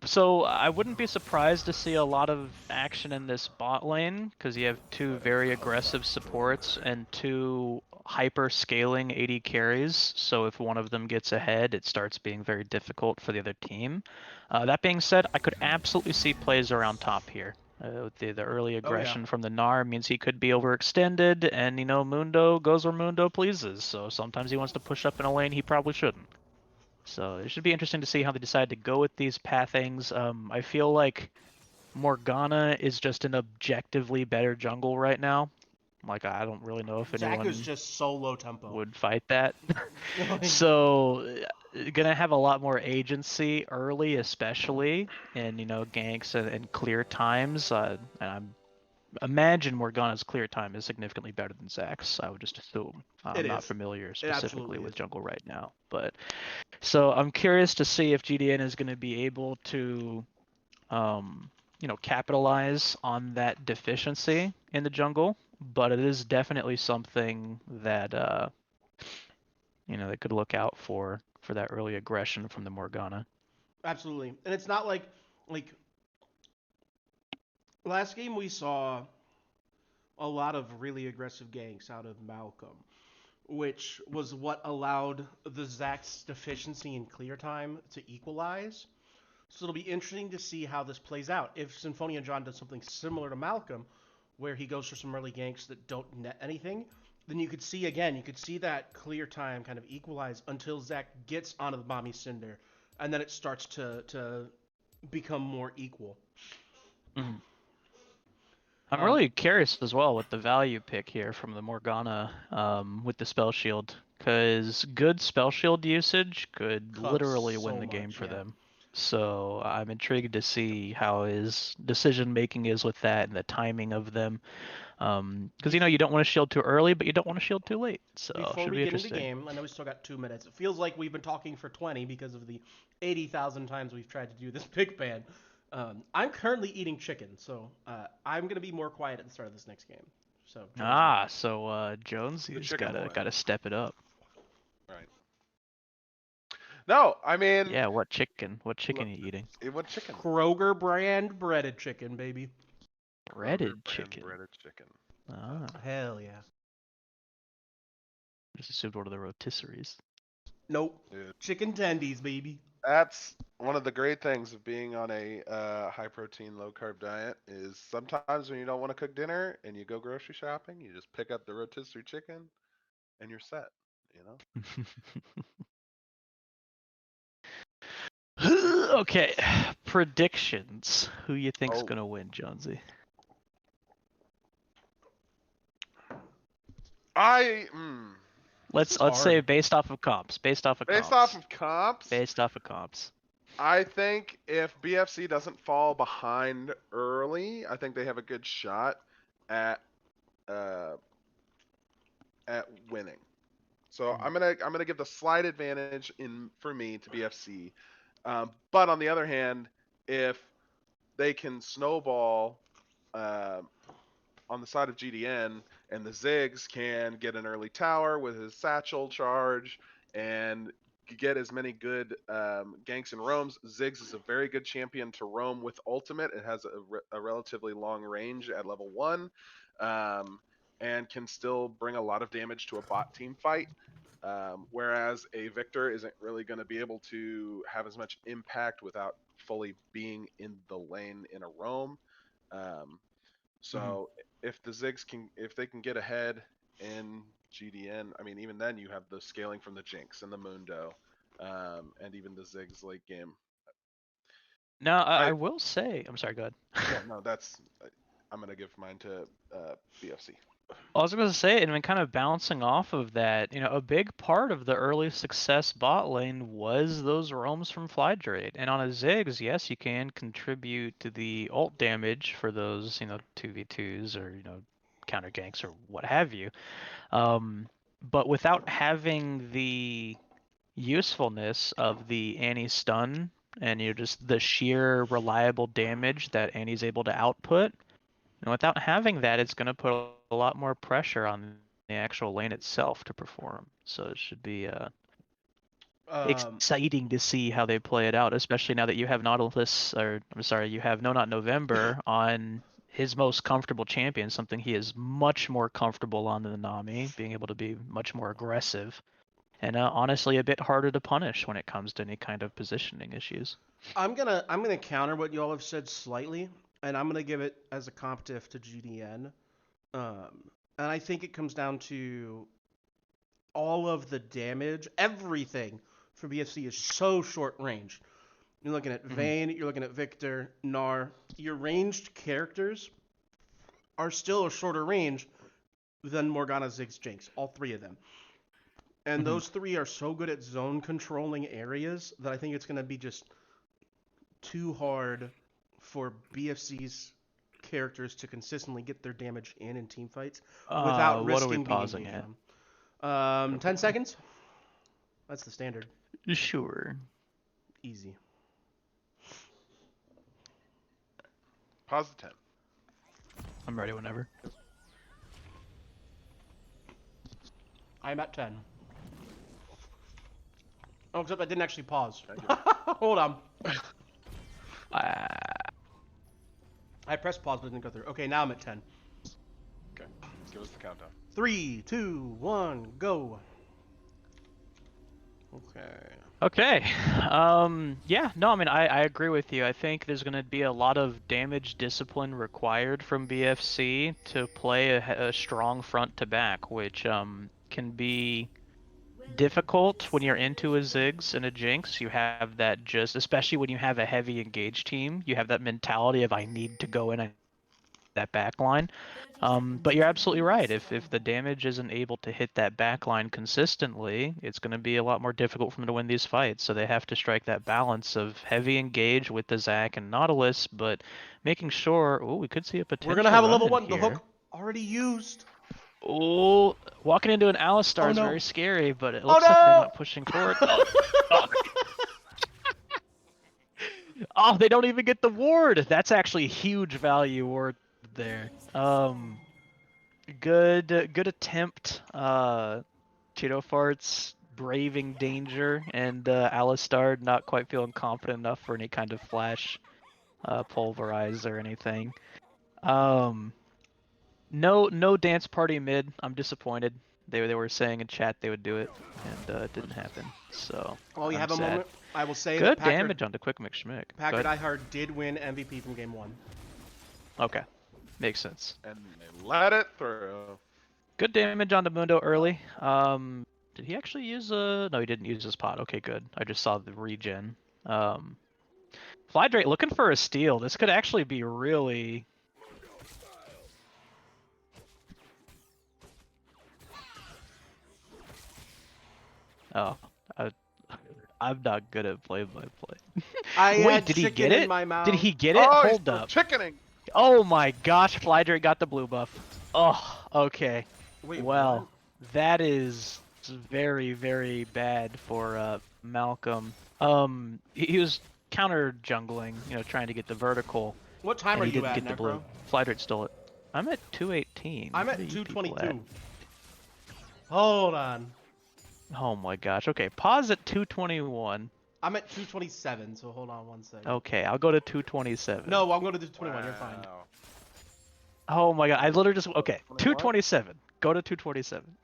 So I wouldn't be surprised to see a lot of action in this bot lane because you have two very aggressive supports and two hyper scaling AD carries. So if one of them gets ahead, it starts being very difficult for the other team. That being said, I could absolutely see plays around top here. With the early Oh yeah. aggression from the Gnar means he could be overextended, and you know Mundo goes where Mundo pleases. So sometimes he wants to push up in a lane he probably shouldn't. So it should be interesting to see how they decide to go with these pathings. I feel like Morgana is just an objectively better jungle right now. Like I don't really know if Zach is anyone just so low tempo. would fight that. Like, So gonna have a lot more agency early, especially in you know ganks and clear times. And I'm imagine Morgana's clear time is significantly better than Zach's. I would just assume. it I'm not is. familiar It specifically absolutely with is. jungle right now, but so I'm curious to see if GDN is going to be able to, you know, capitalize on that deficiency in the jungle. But it is definitely something that, you know, they could look out for that early aggression from the Morgana. Absolutely. And it's not like last game we saw a lot of really aggressive ganks out of Malcolm, which was what allowed the Zax's deficiency in clear time to equalize. So it'll be interesting to see how this plays out. If Symphonia John does something similar to Malcolm, where he goes for some early ganks that don't net anything, then you could see again, you could see that clear time kind of equalize until Zach gets onto the Mommy Cinder, and then it starts to become more equal. Mhm. I'm Um, really curious as well with the value pick here from the Morgana with the spell shield, because good spell shield usage could Cooks literally win so the game much, for yeah. them. So I'm intrigued to see how his decision making is with that and the timing of them. Because you know you don't want to shield too early, but you don't want to shield too late. So it Before should we be get into interesting. game, I know we still got 2 minutes. It feels like we've been talking for 20 because of the 80,000 times we've tried to do this pick ban. I'm currently eating chicken, so I'm gonna be more quiet at the start of this next game. So Jones, you go. So Jones, The he's chicken boy. gotta step it up. Right. No, I mean, Yeah, what chicken? What chicken look, you eating? it went chicken. Kroger brand breaded chicken, baby. Breaded Kroger brand chicken. breaded chicken. Ah, Hell yeah. just assumed one of the rotisseries. Nope. Dude, Chicken tendies, baby. that's one of the great things of being on a high protein, low carb diet is sometimes when you don't want to cook dinner and you go grocery shopping, you just pick up the rotisserie chicken and you're set, you know? Okay, predictions. Who you think's Oh, gonna win, Jonesy? this is Let's say hard. based off of comps. Based off of based comps. off of comps. Based off of comps. I think if BFC doesn't fall behind early, I think they have a good shot at uh, at winning. So I'm gonna give the slight advantage in for me to BFC. But on the other hand, if they can snowball uh, on the side of GDN and the Ziggs can get an early tower with his satchel charge and get as many good ganks and roams. Ziggs is a very good champion to roam with ultimate. It has a relatively long range at level 1 and can still bring a lot of damage to a bot team fight. Whereas a Victor isn't really going to be able to have as much impact without fully being in the lane in a roam. So if the Ziggs if they can get ahead in GDN, I mean, even then you have the scaling from the Jinx and the Mundo, and even the Ziggs late game. Now, I I will say, I'm sorry, go ahead. yeah no that's I'm gonna give mine to BFC. I was going to say, and then kind of bouncing off of that, a big part of the early success bot lane was those roams from Flydrate. And on a Ziggs, yes, you can contribute to the ult damage for those, 2v2s or, counter ganks or what have you. But without having the usefulness of the Annie stun and just the sheer reliable damage that Annie's able to output, and without having that, it's going to put a lot more pressure on the actual lane itself to perform. So it should be Um, exciting to see how they play it out, especially now that you have Nautilus, or I'm sorry, you have No Not November on his most comfortable champion, something he is much more comfortable on than Nami, being able to be much more aggressive, and honestly a bit harder to punish when it comes to any kind of positioning issues. I'm gonna counter what y'all have said slightly, and I'm gonna give it as a comp diff to GDN. And I think it comes down to all of the damage, everything for BFC is so short range. You're looking at Vayne, you're looking at Victor, Gnar. Your ranged characters are still a shorter range than Morgana, Ziggs, Jinx. All three of them. And those three are so good at zone controlling areas that I think it's going to be just too hard for BFC's characters to consistently get their damage in team fights without What are we risking being pausing engaged at? on them. 10 seconds? That's the standard. Sure. Easy. Pause the 10. I'm ready whenever. I'm at 10. Oh, except I didn't actually pause. Thank you. Hold on. Uh, I pressed pause, but it didn't go through. Okay, now I'm at 10. Okay, give us the countdown. 3, 2, 1, go. Okay. Okay. Yeah, no, I mean, I agree with you. I think there's going to be a lot of damage discipline required from BFC to play a strong front to back, which can be difficult when you're into a Ziggs and a Jinx. You have that especially when you have a heavy engaged team, you have that mentality of I need to go in that back line. But you're absolutely right. If the damage isn't able to hit that back line consistently, it's going to be a lot more difficult for them to win these fights. So they have to strike that balance of heavy engage with the Zac and Nautilus, but making sure. Oh, we could see a potential. We're going to have a level run-in 1. The here. hook already used. Oh, walking into an Alistar Oh, is no. very scary, but it Oh, looks like they're no! not pushing forward. Oh, they don't even get the ward. That's actually huge value ward there. Good attempt. Cheeto Farts braving danger, and Alistar not quite feeling confident enough for any kind of flash, pulverize or anything. No dance party mid. I'm disappointed. They were saying in chat they would do it, and it didn't happen. So Well, you I'm have a sad. moment. I will say that Good damage on the quick McSchmick. Packard Go ahead. iHeart did win MVP from game 1. Okay, makes sense. And they let it through. Good damage on the Mundo early. Did he actually use a? No, he didn't use his pot. Okay, good. I just saw the regen. Flydrake looking for a steal. This could actually be really. Oh, I'm not good at play-by-play. I Wait, had did he chicken get in it? my mouth. Did he get it? Oh, Hold he's up. chickening. Oh my gosh, Flydrake got the blue buff. Oh, okay. Wait, Well, that is very, very bad for Malcolm. He was counter jungling, trying to get the vertical. what time And are he you didn't at, get the Necro? blue. Flydrake stole it. I'm at 218. I'm What at are you people 222. at? Hold on. Oh my gosh. Okay, pause at 221. I'm at 227, so hold on one second. Okay, I'll go to 227. No, I'm going to do 221. You're fine. Wow. Oh my god, I literally just okay. 21? 227. Go to 227.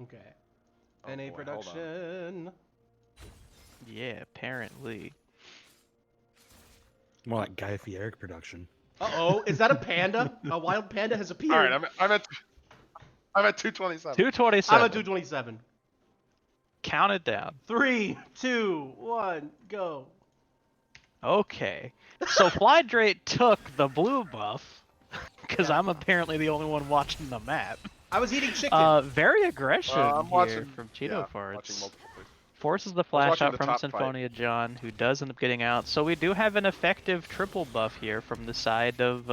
Okay. Oh, NA boy, hold on. production. Yeah, apparently. More like Guy Fieri production. Uh-oh, is that a panda? A wild panda has appeared. All right, I'm at 227. 227. I'm at 227. Count it down. 3, 2, 1, go. Okay. So Flydrake took the blue buff because Yeah. I'm apparently the only one watching the map. I was eating chicken. Very aggressive I'm here watching from Cheeto yeah, Farts. watching multiple things. Forces the flash watching out the from top fight. Symphonia John, who does end up getting out. So we do have an effective triple buff here from the side of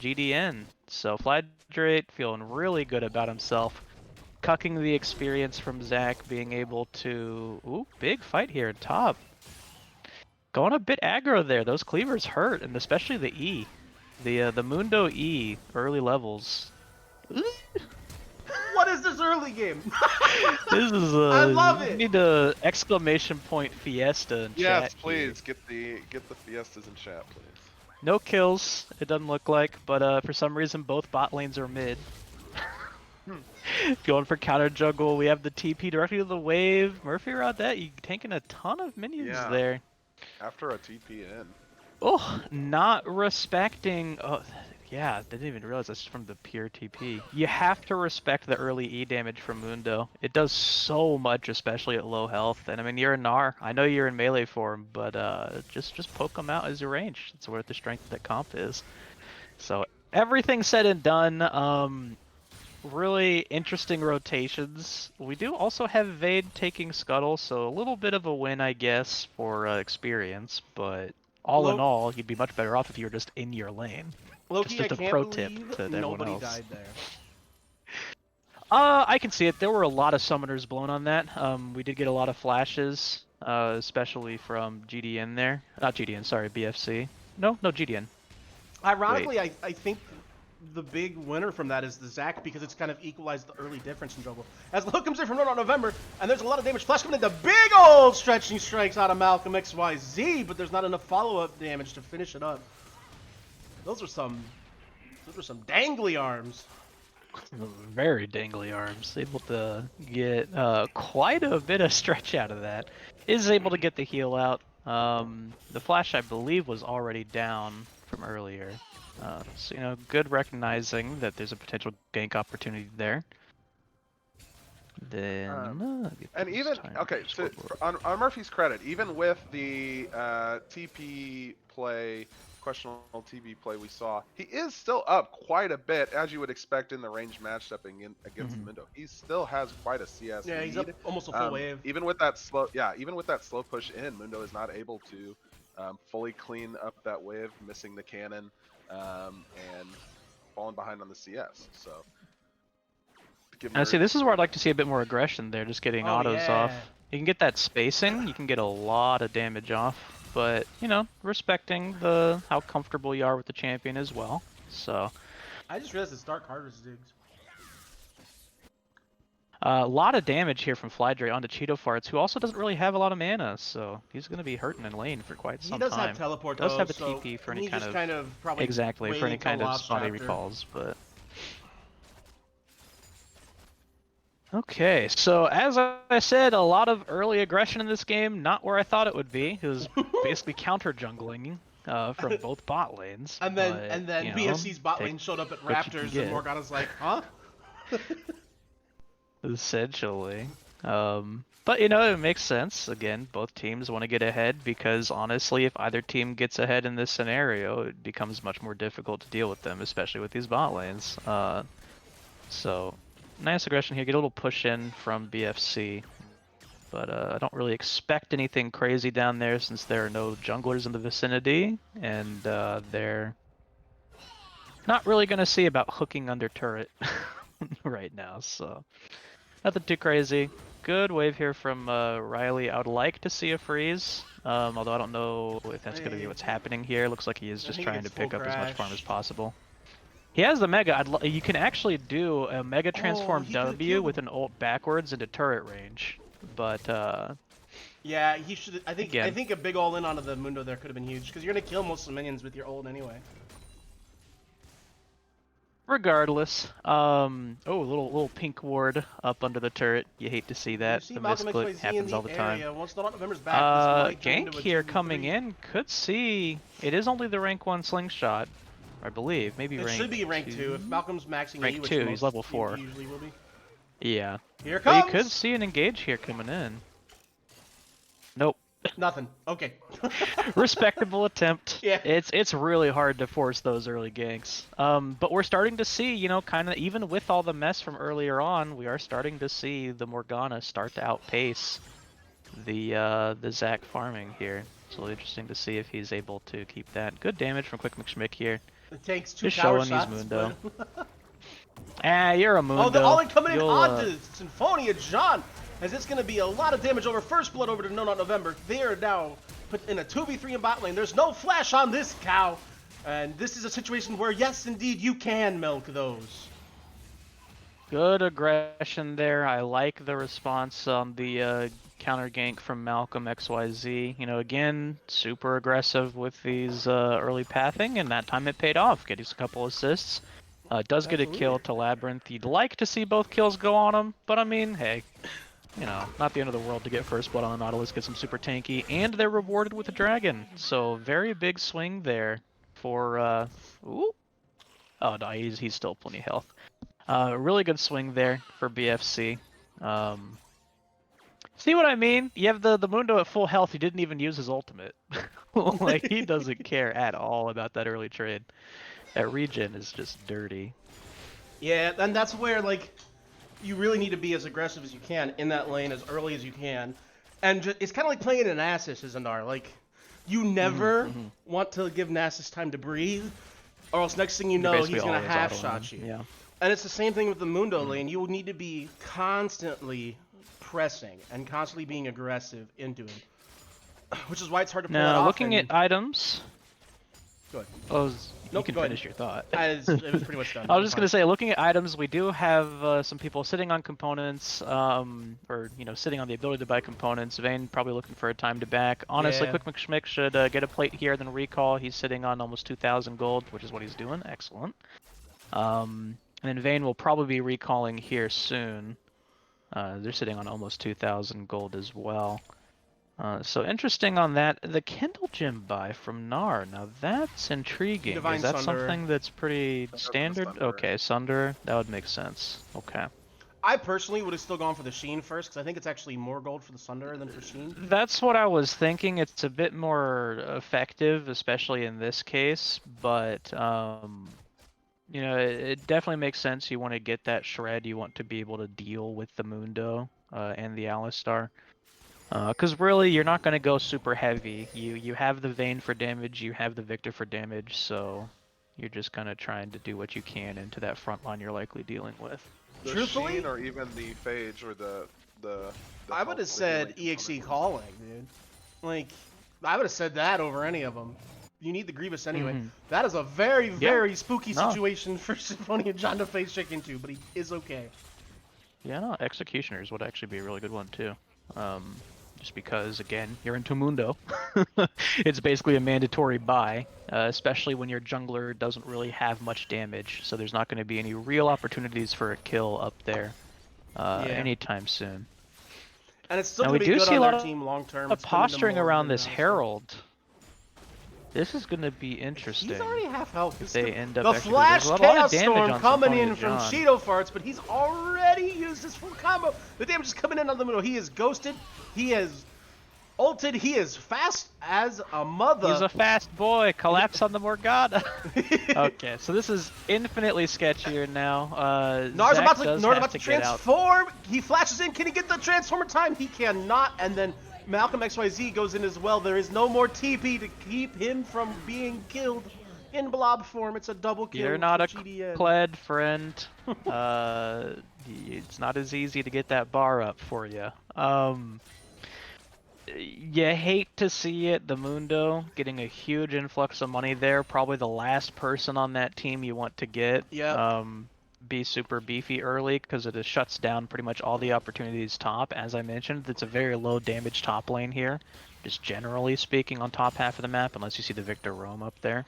GDN. So Flydrake feeling really good about himself. Cucking the experience from Zach, being able to... Ooh, big fight here at top. Going a bit aggro there. Those cleavers hurt, and especially the E. The Mundo E, early levels. What is this early game? This is I love you it. need a exclamation point fiesta in Yes, chat please here. get the fiestas in chat, please. No kills, it doesn't look like, but for some reason both bot lanes are mid. Going for counter juggle, we have the TP directly to the wave. Murphy around that, you tanking a ton of minions Yeah. there. After a TPN. Oh, not respecting. Oh, yeah, didn't even realize that's from the pure TP. You have to respect the early E damage from Mundo. It does so much, especially at low health. And I mean, you're a Gnar. I know you're in melee form, but just poke him out as your range. That's where the strength of that comp is. So everything said and done. Really interesting rotations. We do also have Vade taking Scuttle, so a little bit of a win, I guess, for experience. But all in all, you'd be much better off if you were just in your lane. Loki, Just I a can't pro tip believe to everyone nobody else. died there. I can see it. There were a lot of summoners blown on that. We did get a lot of flashes, especially from GDN there. Not GDN, sorry, BFC. No, GDN. Ironically, I think the big winner from that is the Zac because it's kind of equalized the early difference in jungle. As the hook comes in from Run on November, and there's a lot of damage. Flash coming in, the big old stretching strikes out of Malcolm XYZ, but there's not enough follow-up damage to finish it up. Those are some dangly arms. Very dangly arms. Able to get quite a bit of stretch out of that. Is able to get the heal out. The flash, I believe, was already down from earlier. So, good recognizing that there's a potential gank opportunity there. Then, get And this even time okay, so on Murphy's credit, even with the TP play, questionable TP play we saw, he is still up quite a bit, as you would expect in the range matchup against Mundo. He still has quite a CS Yeah, lead. he's up almost a full wave. Even with that slow push in, Mundo is not able to fully clean up that wave, missing the cannon and falling behind on the CS. So. And see, this is where I'd like to see a bit more aggression there, just getting autos off. You can get that spacing, you can get a lot of damage off, but, respecting how comfortable you are with the champion as well. So, I just realized it's Dark Harvest digs. A lot of damage here from Flydray onto Cheeto Farts, who also doesn't really have a lot of mana, so he's going to be hurting in lane for quite He some does time. have teleport Does though, have the so TP for any he's kind just of kind of probably exactly for waiting any till kind of Lost spotty Chapter. recalls, but. Okay, so as I said, a lot of early aggression in this game, not where I thought it would be. It was basically counter jungling from both bot lanes. And but, then you know, BFC's bot take lane showed up at what you can Raptors, and get. Morgana's like, huh? Essentially. But you know, it makes sense. Again, both teams want to get ahead because honestly, if either team gets ahead in this scenario, it becomes much more difficult to deal with them, especially with these bot lanes. So nice aggression here. Get a little push in from BFC. But I don't really expect anything crazy down there since there are no junglers in the vicinity, and they're not really going to see about hooking under turret right now, so nothing too crazy. Good wave here from Riley. I would like to see a freeze, although I don't know if that's going to be what's happening here. Looks like he is just trying to pick up as much farm as possible. He has the Mega. You can actually do a Mega Transform he could've W killed with him. an ult backwards into turret range, but Yeah, he should. I Again. think a big all in onto the Mundo there could have been huge because you're gonna kill most of the minions with your ult anyway. regardless, oh, little pink ward up under the turret. You hate to see that. You see The Malcolm misclick XYZ in happens the all the time. area. Once November's back, this might turn Gank into a here 2v3. coming in. Could see it is only the rank 1 slingshot, I believe. Maybe It rank should be rank 2 if Malcolm's maxing Rank E, which 2, most he's level 4. usually will be. Yeah. Here it But comes. you could see an engage here coming in. Nope. Nothing. Okay. Respectable attempt. Yeah. It's really hard to force those early ganks. But we're starting to see, you know, kind of even with all the mess from earlier on, we are starting to see the Morgana start to outpace the Zac farming here. It's really interesting to see if he's able to keep that. Good damage from Quick McSchmick here. It takes 2 Just tower showing shots. these Mundo. But... Ah, you're a Mundo. Oh, the all-in coming in You'll, onto Symphonia John, as it's going to be a lot of damage over First Blood over to No Not November. They are now put in a 2v3 in bot lane. There's no flash on this cow, and this is a situation where, yes, indeed, you can milk those. Good aggression there. I like the response on the counter gank from Malcolm XYZ. You know, again, super aggressive with these early pathing, and that time it paid off. Getting a couple assists. Does get a kill to Labyrinth. You'd like to see both kills go on him, but I mean, hey, you know, not the end of the world to get first blood on the Nautilus, get some super tanky, and they're rewarded with a dragon. So very big swing there for ooh. Oh no, he's still plenty health. Really good swing there for BFC. See what I mean? You have the Mundo at full health. He didn't even use his ultimate. Like, he doesn't care at all about that early trade. That regen is just dirty. Yeah, and that's where, like, you really need to be as aggressive as you can in that lane as early as you can. And it's kind of like playing an Nasus as a Gnar. Like, you never want to give Nasus time to breathe, or else next thing you know, he's going to half-shot you. Yeah. And it's the same thing with the Mundo lane. You will need to be constantly pressing and constantly being aggressive into him. Which is why it's hard to pull that off. Now, looking at items... Go ahead. Oh, you Nope, can go ahead. finish your thought. It was pretty much done. I was just gonna say, looking at items, we do have some people sitting on components, or you know, sitting on the ability to buy components. Vayne probably looking for a time to back. Honestly, Yeah. Quick McSchmick should get a plate here, then recall. He's sitting on almost 2,000 gold, which is what he's doing. Excellent. And then Vayne will probably be recalling here soon. They're sitting on almost 2,000 gold as well. So interesting on that. The Kindle Gem buy from Gnar. Now that's intriguing. Divine Is that Sunder. something that's pretty That's standard? Sunder. Okay, Sunder. That would make sense. Okay. I personally would have still gone for the Sheen first, because I think it's actually more gold for the Sunder than for Sheen. That's what I was thinking. It's a bit more effective, especially in this case. But you know, it definitely makes sense. You want to get that shred. You want to be able to deal with the Mundo and the Alistar. Because really, you're not going to go super heavy. You have the Vayne for damage, you have the Victor for damage, so you're just kind of trying to do what you can into that front line you're likely dealing with. The Truthfully- Sheen or even the Phage or the I would have said EXE Calling, dude. Like, I would have said that over any of them. You need the Grievous anyway. Mhm. That is a very, very spooky No. situation for Symphonia John to face check into, but he is okay. Yeah, no, Executioners would actually be a really good one too. Just because, again, you're into Mundo. It's basically a mandatory buy, especially when your jungler doesn't really have much damage, so there's not going to be any real opportunities for a kill up there anytime soon. And it's still Now going we to be do good see on a lot their of team long term. posturing around this Herald. This is going to be interesting. He's already half health. If they end up the actually, Flash there's a lot of Chaos damage Storm on coming Symphonia in from John. Cheeto Farts, but he's already used his full combo. The damage is coming in on the middle. He is ghosted. He is ulted. He is fast as a mother. He's a fast boy. Collapse on the Morgana. Okay, so this is infinitely sketchier now. Nar's Zach about to get out. transform. He flashes in. Can he get the transformer time? He cannot. And then Malcolm XYZ goes in as well. There is no more TP to keep him from being killed in blob form. It's a double kill. You're not a GGEZ. Kled, friend. It's not as easy to get that bar up for you. You hate to see it, the Mundo getting a huge influx of money there. Probably the last person on that team you want to get. Yeah. Be super beefy early because it just shuts down pretty much all the opportunities top. As I mentioned, it's a very low damage top lane here, just generally speaking on top half of the map, unless you see the Victor roam up there.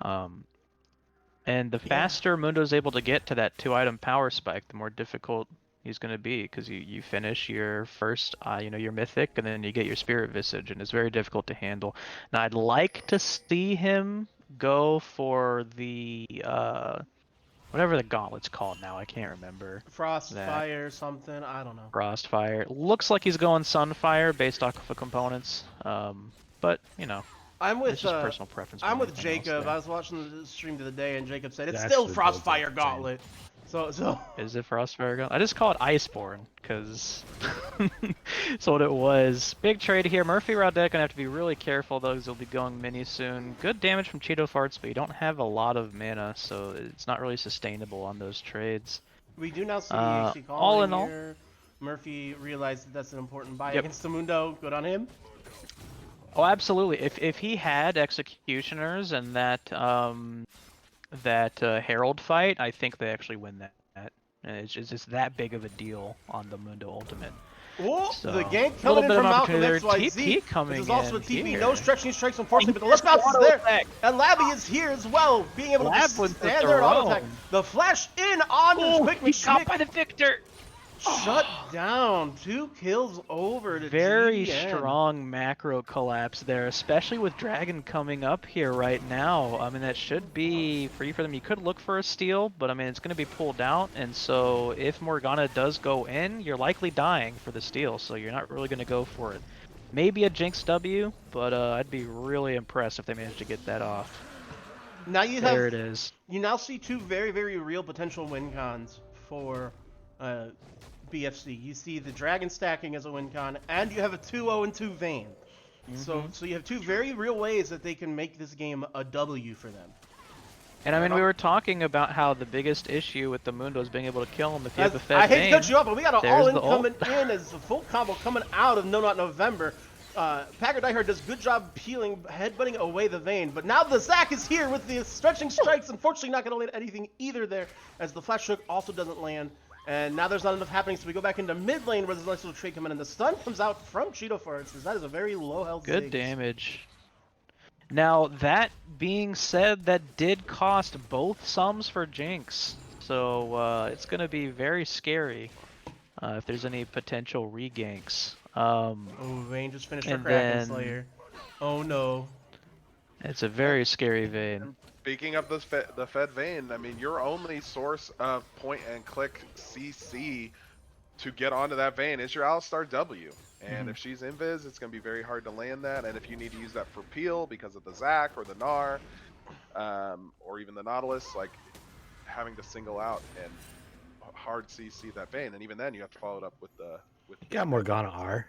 And the faster Mundo's able to get to that 2-item power spike, the more difficult he's going to be, because you finish your first, your mythic, and then you get your spirit visage, and it's very difficult to handle. Now, I'd like to see him go for the whatever the gauntlet's called now. I can't remember. Frostfire something. I don't know. Frostfire. Looks like he's going Sunfire based off of the components, but you know. I'm with It's just personal preference. I'm more with than anything else Jacob. there. I was watching the stream the other day, and Jacob said it's It still actually does Frostfire look Gauntlet. So Is it Frostfire Gauntlet? I just call it Iceborne, because that's what it was. Big trade here. Murphy Rodette gonna have to be really careful though, because he'll be going mini soon. Good damage from Cheeto Farts, but you don't have a lot of mana, so it's not really sustainable on those trades. we do now see the AC call all in all- here. Murphy realized that that's an important buy Yep. against the Mundo. Good on him. Oh, absolutely. If he had Executioners and that Herald fight, I think they actually win that. And it's just that big of a deal on the Mundo Ultimate. Oh, So, the gank a little coming in bit from of Malcolm opportunity there. XYZ. TP coming This is also a in TP. here. No stretching strikes, unfortunately, but the left bounce is Auto there. attack. And Labby is here as well, being able to Lab just with the stand there and auto throw. attack. The flash in on the quick He's caught Schmick. by the Victor. Shut down. 2 kills over to Very GGEZ. strong macro collapse there, especially with Dragon coming up here right now. I mean, that should be free for them. You could look for a steal, but I mean, it's going to be pulled out. And so if Morgana does go in, you're likely dying for the steal. So you're not really going to go for it. Maybe a Jinx W, but I'd be really impressed if they managed to get that off. Now you There have it is. You now see 2 very, very real potential win cons for BFC. You see the Dragon stacking as a win con, and you have a 2-0 and 2 Vayne. So you have 2 very real ways that they can make this game a W for them. And I mean, we were talking about how the biggest issue with the Mundo is being able to kill him if you have a Fed I hate Vayne. to cut you off, but we got an There's all-in the ult. coming in as a full combo coming out of No Not November. Packer Diehard does a good job peeling, headbutting away the Vayne, but now the Zac is here with the stretching strikes. Unfortunately, not going to land anything either there, as the flash hook also doesn't land. And now there's not enough happening, so we go back into mid lane where there's a nice little trade coming in. The stun comes out from Cheeto Farts, as that is a very low health Good Ziggs. damage. Now, that being said, that did cost both sums for Jinx. So it's going to be very scary if there's any potential reganks. Oh, Vayne just finished her And Kraken then- Slayer. Oh no. It's a very scary Vayne. Speaking of the Fed Vayne, I mean, your only source of point-and-click CC to get onto that Vayne is your Alistar W. And if she's invis, it's going to be very hard to land that. And if you need to use that for peel because of the Zac or the Gnar, or even the Nautilus, like having to single out and hard CC that Vayne. And even then, you have to follow it up with the... You got Morgana R.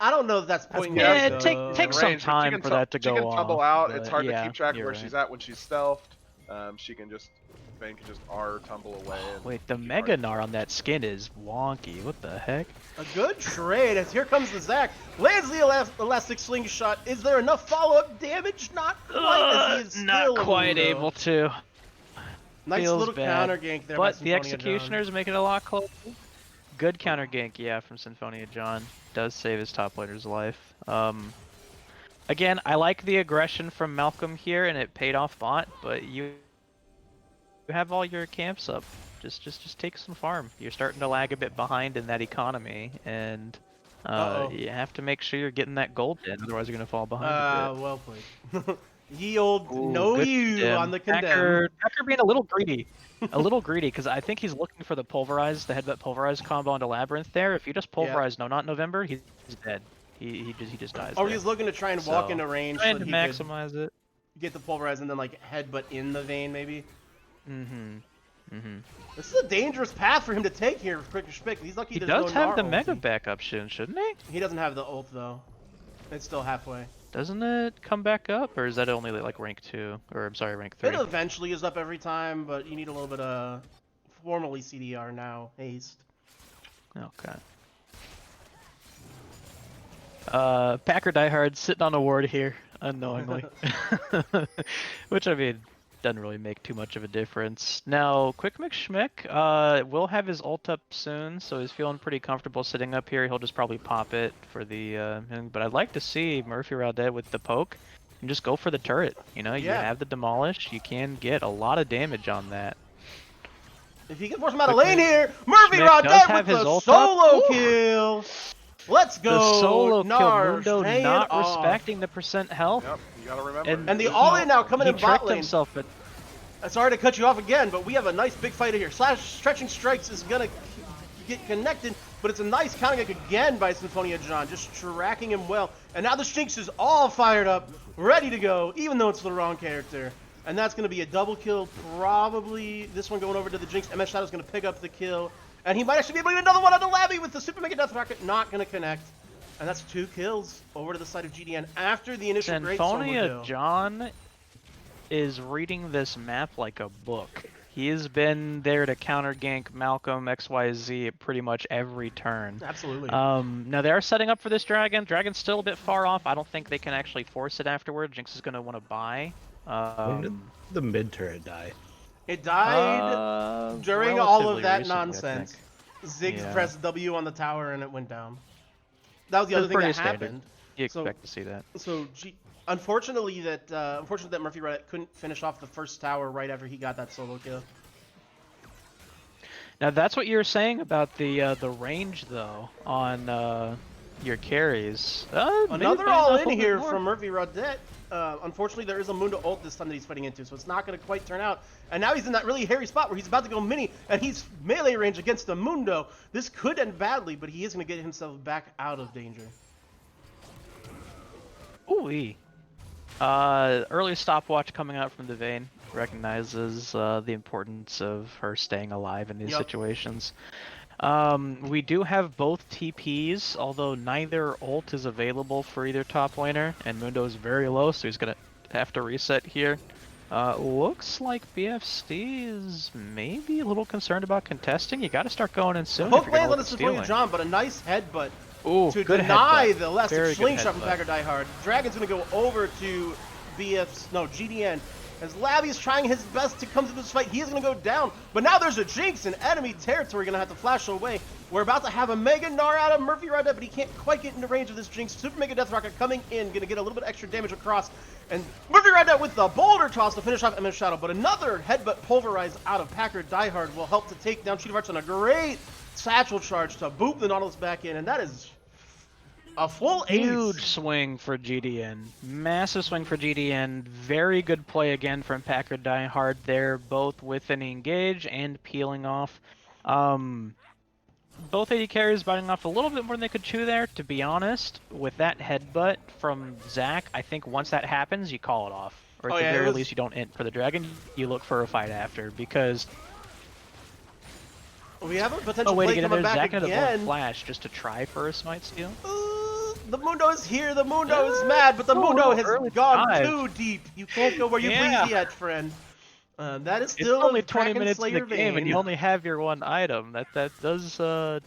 I don't know if that's point Yeah, guard, take though. some range, but time she can for that to She go can tumble off, out. It's but hard to yeah, keep track of you're where right. she's at when she's stealthed. She can just... Vayne can just R tumble away. And Wait, the keep Mega hard. Gnar on that skin is wonky. What the heck? A good trade, as here comes the Zac. Lands the elastic slingshot. Is there enough follow-up damage? Not quite, as he is Not still quite low. able to. Nice Feels little bad, counter gank there by but the Symphonia Executioner's making it a lot closer. Good counter gank, yeah, from Symphonia John. Does save his top laner's life. Again, I like the aggression from Malcolm here, and it paid off bot, but you have all your camps up. Just take some farm. You're starting to lag a bit behind in that economy, and you have to make sure you're getting that gold in, otherwise you're gonna fall behind a bit. Well played. Ye old Ooh, know good you condemn. on the condemn. Packer being a little greedy. A little greedy, because I think he's looking for the headbutt pulverize combo onto Labyrinth there. If you just pulverize No Not November, he's dead. He just dies Or there. he's looking to try and walk into range so Trying that to he could maximize it. get the pulverize and then like headbutt in the vein maybe. Mm-hmm. This is a dangerous path for him to take here with Quick Spick. He's lucky He there's does no have the Gnar Mega ulti. backup shouldn't he? He doesn't have the ult though. It's still halfway. Doesn't it come back up, or is that only like rank 2? Or I'm sorry, rank 3? It eventually is up every time, but you need a little bit of formally CDR now. Haste. Okay. Packer Diehard sitting on a ward here, unknowingly. Which, I mean, doesn't really make too much of a difference. Now, Quick McSchmick will have his ult up soon, so he's feeling pretty comfortable sitting up here. He'll just probably pop it for the... but I'd like to see Murphy Raudet with the poke and just go for the turret. You know, you have the demolish, you can get a lot of damage on that. If he can force him out of lane here, Murphy Schmick does Raudet have with his the ult solo up. kill. Let's go. The solo kill, Gnar, Mundo paying not off. respecting the percent health. Yep, you gotta remember. And the all-in now coming He in bot tricked lane. himself, but Sorry to cut you off again, but we have a nice big fight here. Stretching Strikes is gonna get connected, but it's a nice counter kick again by Symphonia John, just tracking him well. And now the Jinx is all fired up, ready to go, even though it's the wrong character. And that's gonna be a double kill, probably this one going over to the Jinx. MS Shadow's gonna pick up the kill, and he might actually be able to get another one on the Labby with the Super Mega Death Rocket, not gonna connect. And that's 2 kills over to the side of GDN after the initial great solo Symphonia kill. John is reading this map like a book. He has been there to counter gank Malcolm XYZ at pretty much every turn. Absolutely. Now they are setting up for this dragon. Dragon's still a bit far off. I don't think they can actually force it afterward. Jinx is going to want to buy. When did the mid turret die? It died during all of that nonsense. Ziggs pressed W on the tower and it went down. That was the other thing that happened. You expect to see that. So, unfortunately that Murphy Raudet couldn't finish off the first tower right after he got that solo kill. Now that's what you were saying about the range though on your carries. Another all in here from Murphy Raudet. Unfortunately, there is a Mundo ult this time that he's fighting into, so it's not going to quite turn out. And now he's in that really hairy spot where he's about to go mini, and he's melee range against the Mundo. This could end badly, but he is going to get himself back out of danger. Ooh-wee. Early stopwatch coming out from the Vayne recognizes the importance of her staying alive in these situations. We do have both TPs, although neither ult is available for either top laner, and Mundo is very low, so he's gonna have to reset here. Looks like BFC is maybe a little concerned about contesting. You gotta start going in soon. Poke lands on the Symphonia John, but a nice headbutt to deny the elastic slingshot from Packer Diehard. Dragon's gonna go over to GDN. As Labby is trying his best to come to this fight, he is going to go down. But now there's a Jinx in enemy territory, going to have to flash away. We're about to have a Mega Gnar out of Murphy Raudet, but he can't quite get into range of this Jinx. Super Mega Death Rocket coming in, going to get a little bit extra damage across. And Murphy Raudet with the Boulder Toss to finish off MS Shadow. But another Headbutt Pulverize out of Packer Diehard will help to take down Cheetah Hearts on a great Satchel Charge to boop the Nautilus back in. And that is a full huge swing for GDN. Massive swing for GDN. Very good play again from Packer Diehard there, both with an engage and peeling off. Both AD carries biting off a little bit more than they could chew there, to be honest. With that headbutt from Zach, I think once that happens, you call it off. Or at the very least, you don't int for the dragon, you look for a fight after, because... We have a potential play coming back again. Zach flash just to try for a smite steal. The Mundo is here, the Mundo is mad, but the Mundo has gone too deep. You can't go where you please yet, friend. That is still only 20 Kraken minutes in Slayer the game, Vayne. and you only have your one item. That does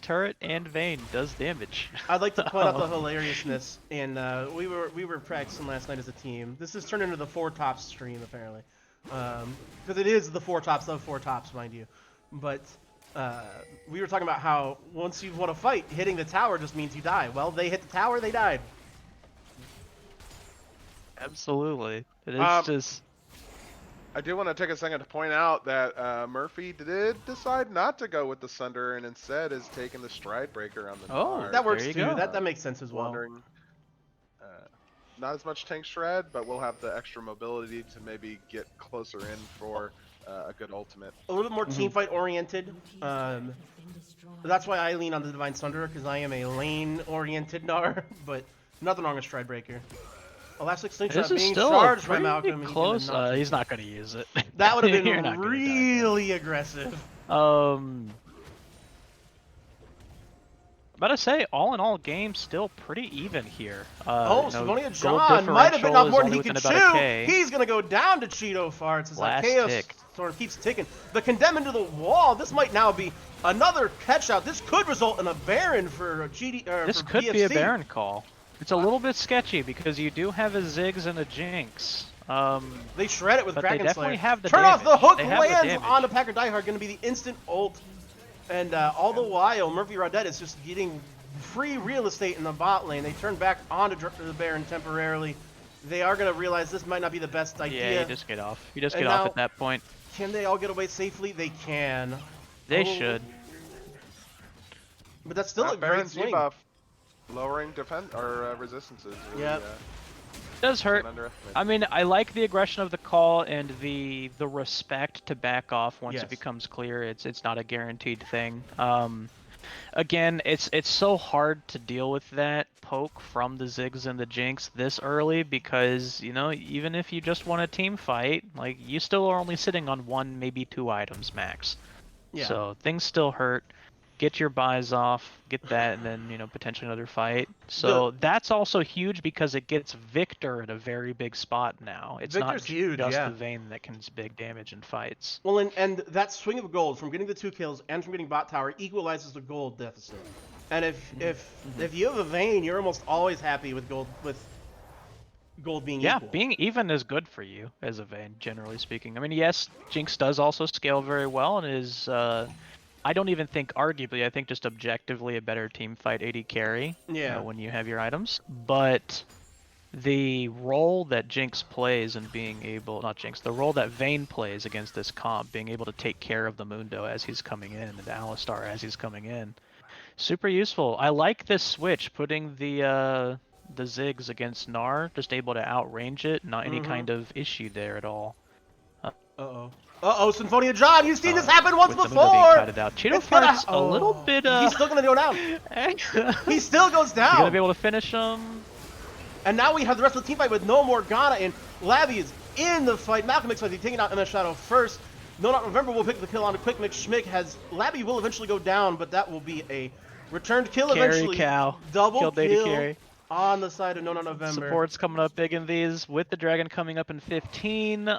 turret and Vayne does damage. I'd like to point out the hilariousness, and we were practicing last night as a team. This has turned into the 4 top stream apparently. because it is the 4 tops of 4 tops, mind you. But we were talking about how once you've won a fight, hitting the tower just means you die. Well, they hit the tower, they died. Absolutely. It is Um, just. I do want to take a second to point out that Murphy did decide not to go with the Sunder and instead is taking the Stride Breaker on the Oh, Nard. That works there you too. go. That makes sense as well. Wondering, not as much tank shred, but we'll have the extra mobility to maybe get closer in for a good ultimate. A little bit more team fight oriented. That's why I lean on the Divine Sunder, because I am a lane oriented Gnar. But nothing wrong with Stride Breaker. Elastic Slingshot This is being still charged by pretty Malcolm. close. He's not going to use it. That would have You're been not gonna die. really aggressive. About to say, all in all, game still pretty even here. Savonia gold John might have bitten off differential more is than he only could within about a chew. K. He's going to go down to Cheeto Farts as Last that Chaos tick. Storm keeps ticking. The Condemn into the wall. This might now be another catch out. This could result in a Baron for GD. This for could BFC. be a Baron call. It's a little bit sketchy because you do have a Ziggs and a Jinx. They shred it with But they Kraken definitely Slayer. have the Turn off the damage. hook They have the lands damage. onto Packer Diehard. Going to be the instant ult. And all the while, Murphy Rodette is just getting free real estate in the bot lane. They turn back onto the Baron temporarily. They are going to realize this might not be the best idea. Yeah, you just get off. You just And get off now- at that point. Can they all get away safely? They can. They Oh, should. But that's still a great Baron's swing. debuff, lowering defense or resistances. Really, Yep. It does hurt. can't underestimate. I mean, I like the aggression of the call and the respect to back off once Yes. it becomes clear. It's not a guaranteed thing. Again, it's so hard to deal with that poke from the Ziggs and the Jinx this early because, you know, even if you just want a team fight, like, you still are only sitting on 1, maybe 2 items max. Yeah. So things still hurt. Get your buys off, get that, and then, you know, potentially another fight. So that's also huge because it gets Victor at a very big spot now. It's not Victor's huge, just yeah. the Vayne that can do big damage in fights. Well, and that swing of gold from getting the 2 kills and from getting bot tower equalizes the gold deficit. And if you have a Vayne, you're almost always happy with gold being Yeah, equal. being even is good for you as a Vayne, generally speaking. I mean, yes, Jinx does also scale very well and is, I don't even think arguably, I think just objectively a better team fight AD carry Yeah. when you have your items. But the role that Jinx plays and being able, not Jinx, the role that Vayne plays against this comp, being able to take care of the Mundo as he's coming in and Alistar as he's coming in, super useful. I like this switch, putting the Ziggs against Gnar, just able to outrange it, not any kind of issue there at all. Symphonia John, you've seen this happen once With the Mundo being before! kited out. Cheeto It's gonna- Fart's a little bit, He's still gonna go down. He still goes down. You gonna be able to finish him? And now we have the rest of the team fight with no Morgana, and Labby is in the fight. Malcolm X might be taking out MS Shadow first. No, not November will pick the kill on a quick mix. Schmick has Labby will eventually go down, but that will be a returned kill Carry eventually. cow. Double Kill data kill carry. on the side of No Not November. Support's coming up big in these, with the Dragon coming up in 15. Yeah,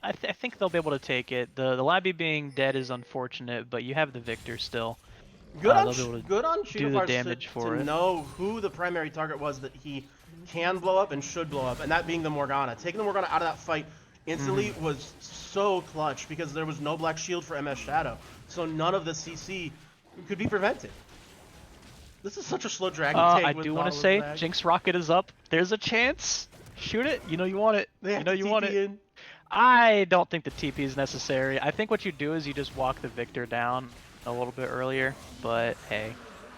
I think they'll be able to take it. The Labby being dead is unfortunate, but you have the Victor still. Good on they'll be able to good on do the Cheetah damage for to it. know who the primary target was that he can blow up and should blow up, and that being the Morgana. Taking the Morgana out of that fight instantly was so clutch because there was no black shield for MS Shadow, so none of the CC could be prevented. This is such a slow dragon take. I with do want to Bottle of say, Bag. Jinx Rocket is up. There's a chance. Shoot it. You know you want it. They You have know to you want TP it. in. I don't think the TP is necessary. I think what you do is you just walk the Victor down a little bit earlier, but hey.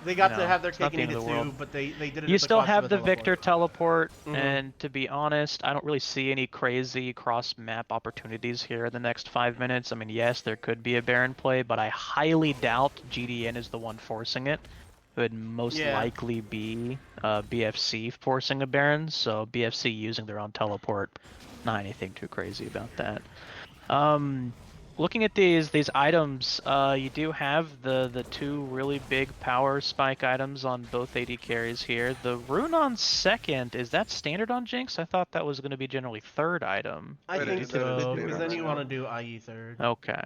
They got you to know, have their it's not cake the and eat end it of the too, world. but they did it. You at the still cost of have a the teleport. Victor teleport, Mhm. and to be honest, I don't really see any crazy cross-map opportunities here in the next 5 minutes. I mean, yes, there could be a Baron play, but I highly doubt GDN is the one forcing it. It would most Yeah. likely be BFC forcing a Baron, so BFC using their own teleport. Not anything too crazy about that. Looking at these items, you do have the 2 really big power spike items on both AD carries here. The rune on second, is that standard on Jinx? I thought that was going to be generally third item. I It think is, so, it is because then standard. you want to do IE third. Okay.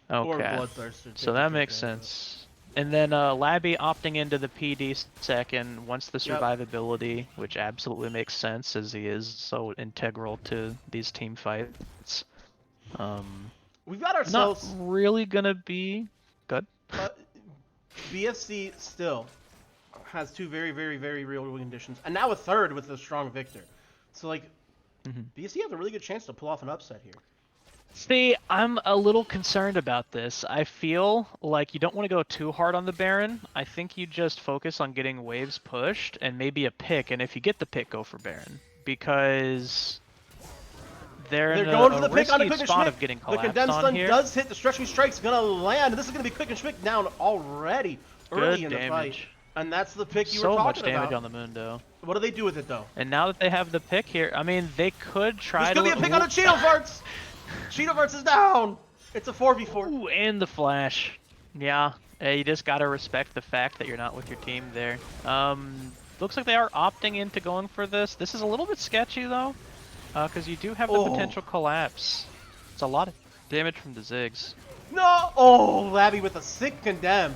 Or Okay. Bloodthirster. So that makes 50-50. sense. And then Labby opting into the PD second, wants the survivability, which absolutely makes sense as he is so integral to these team fights. We've got ourselves. Not really gonna be good. BFC still has two very, very, very real conditions, and now a third with a strong Victor. So like, BFC has a really good chance to pull off an upset here. See, I'm a little concerned about this. I feel like you don't want to go too hard on the Baron. I think you just focus on getting waves pushed and maybe a pick, and if you get the pick, go for Baron. Because they're in going for a the pick on a risky Quick and spot Schmick. of getting The collapsed condemned on stun here. does hit. The stretching strike's gonna land. This is gonna be Quick and Schmick down already early in the fight. And that's the pick you were talking about. So much damage on the Mundo. What do they do with it though? And now that they have the pick here, I mean, they could try to... This could be a pick on the Cheeto Farts! Cheeto Farts is down! It's a 4v4. Ooh, and the flash. Yeah, you just gotta respect the fact that you're not with your team there. Looks like they are opting into going for this. This is a little bit sketchy though, because you do have the potential collapse. It's a lot of damage from the Ziggs. No! Oh, Labby with a sick condemn.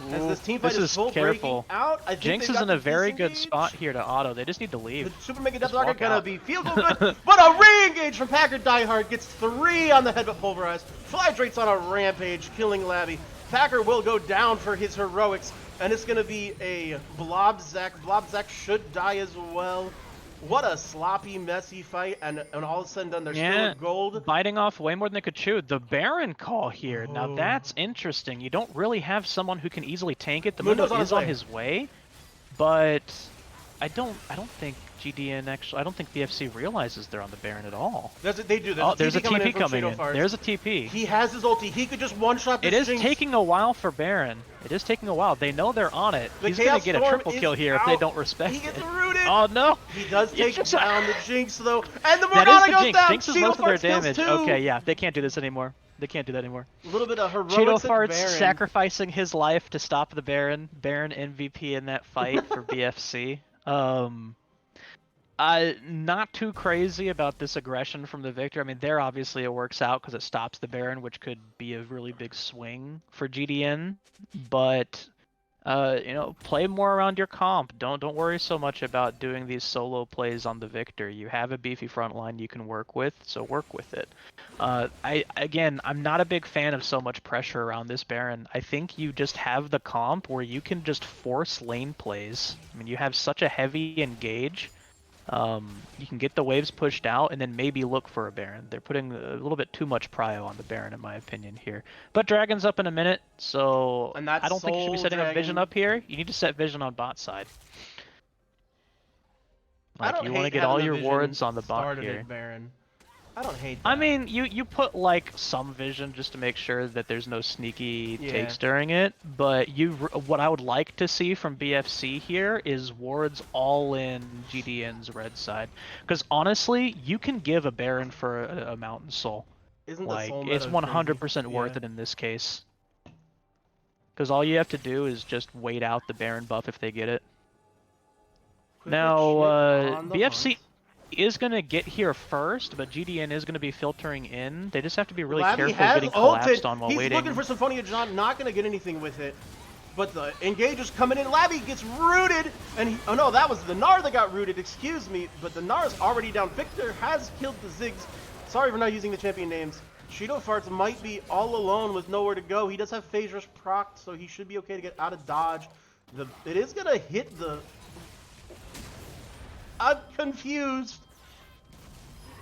As this team fight this is full careful. breaking out, I think Jinx they've is got in a the very good disengage. spot here to auto. They just need to leave. The Super Mega Death Just Rocket walk gonna out. be field goal good, but a re-engage from Packard Diehard gets 3 on the headbutt pulverized. Flydrate's on a rampage, killing Labby. Packard will go down for his heroics, and it's gonna be a Blobzack. Blobzack should die as well. What a sloppy, messy fight, and all of a sudden done, they're still at gold. Biting off way more than they could chew. The Baron call here. Now that's interesting. You don't really have someone who can easily tank it. The Mundo is on his way, but I don't think GDN actually. I don't think BFC realizes they're on the Baron at all. They do. There's a TP coming in. Farts. There's a TP. He has his ulti. He could just one-shot this It is Jinx. taking a while for Baron. It is taking a while. They know they're on it. The He's going Chaos to get a Storm triple is kill here if out. they don't respect He gets it. rooted. Oh, no. He does take just- down the Jinx, though. And the That Morgana is the goes Jinx. down. Jinx is Cheeto most of their Farts kills damage. too. Okay, yeah. They can't do this anymore. They can't do that anymore. A little bit of heroics Cheeto at Farts Baron. sacrificing his life to stop the Baron. Baron MVP in that fight for BFC. Not too crazy about this aggression from the Victor. I mean, there obviously it works out because it stops the Baron, which could be a really big swing for GDN. But you know, play more around your comp. Don't worry so much about doing these solo plays on the Victor. You have a beefy front line you can work with, so work with it. I'm not a big fan of so much pressure around this Baron. I think you just have the comp where you can just force lane plays. I mean, you have such a heavy engage. You can get the waves pushed out and then maybe look for a Baron. They're putting a little bit too much prio on the Baron in my opinion here. But Dragon's up in a minute, so I don't think you should be setting up Vision up here. You need to set Vision on bot side. Like, you want to get all your wards on the bot here. Baron. I don't hate that. I mean, you put like some vision just to make sure that there's no sneaky takes during it, but what I would like to see from BFC here is wards all in GDN's red side, because honestly, you can give a Baron for a Mountain Soul. Isn't like the soul it's meta 100% worth it in this case, because all you have to do is just wait out the Baron buff if they get it. Now BFC is going to get here first, but GDN is going to be filtering in. They just have to be really careful getting collapsed on while He's waiting. Looking for Symphonia John, not going to get anything with it. But the engage is coming in. Labby gets rooted, and oh no, that was the Gnar that got rooted, excuse me. But the Gnar is already down. Victor has killed the Ziggs. Sorry for not using the champion names. Cheeto Farts might be all alone with nowhere to go. He does have Phase Rush procced, so he should be okay to get out of dodge. It is going to hit the... I'm confused.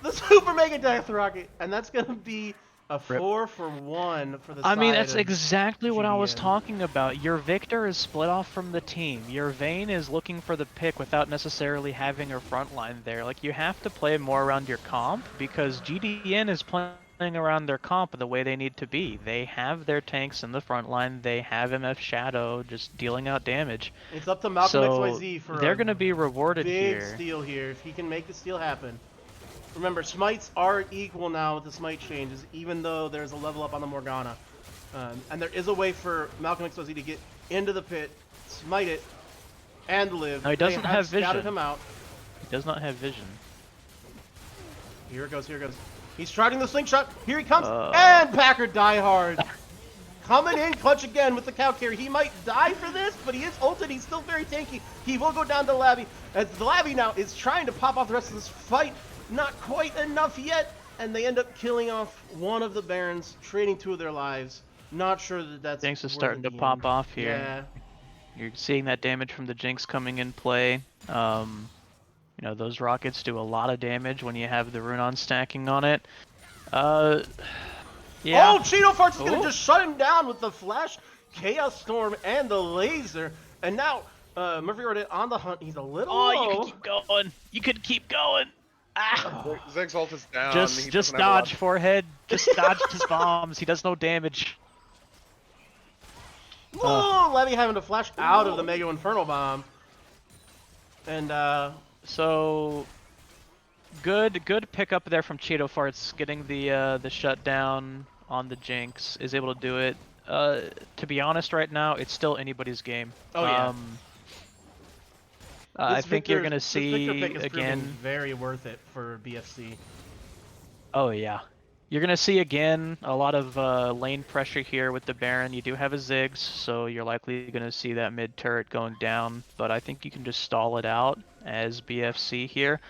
The Super Mega Death Rocket, and that's gonna be a 4-for-1 for the I mean, side that's of exactly what I was GDN. talking about. Your Victor is split off from the team. Your Vayne is looking for the pick without necessarily having her front line there. Like, you have to play more around your comp, because GDN is playing around their comp the way they need to be. They have their tanks in the front line. They have MF Shadow just dealing out damage. It's up to Malcolm So XYZ for they're going to be rewarded big here. steal here if he can make the steal happen. Remember, smites are equal now with the smite changes, even though there's a level up on the Morgana. And there is a way for Malcolm XYZ to get into the pit, smite it, and live. No, he doesn't have scouted vision. him out. He does not have vision. Here it goes, here it goes. He's trying the slingshot. Here he comes. And Packard Diehard coming in clutch again with the cow carry. He might die for this, but he is ulted. He's still very tanky. He will go down to Labby, as the Labby now is trying to pop off the rest of this fight. Not quite enough yet, and they end up killing off one of the Barons, trading 2 of their lives. Not sure that that's Jinx is worth starting to the pop end. off here. Yeah. You're seeing that damage from the Jinx coming in play. You know, those rockets do a lot of damage when you have the Runon stacking on it. Yeah. Oh, Cheeto Farts is going to just shut him down with the Flash, Chaos Storm, and the Laser. And now, Murphy Rodette on the hunt. He's a little low. You could keep going. You could keep going. Ah. Zig's ult is down. Just doesn't have a dodge, lot- forehead. Just dodge his bombs. He does no damage. Whoa, Levy having to flash out of the Mega Inferno Bomb. And, So, good pickup there from Cheeto Farts, getting the shutdown on the Jinx, is able to do it. To be honest, right now it's still anybody's game. Oh, yeah. I think you're gonna this Victor see pick is again. proving very worth it for BFC. Oh yeah, you're gonna see again a lot of lane pressure here with the Baron. You do have a Ziggs, so you're likely gonna see that mid turret going down. But I think you can just stall it out as BFC here.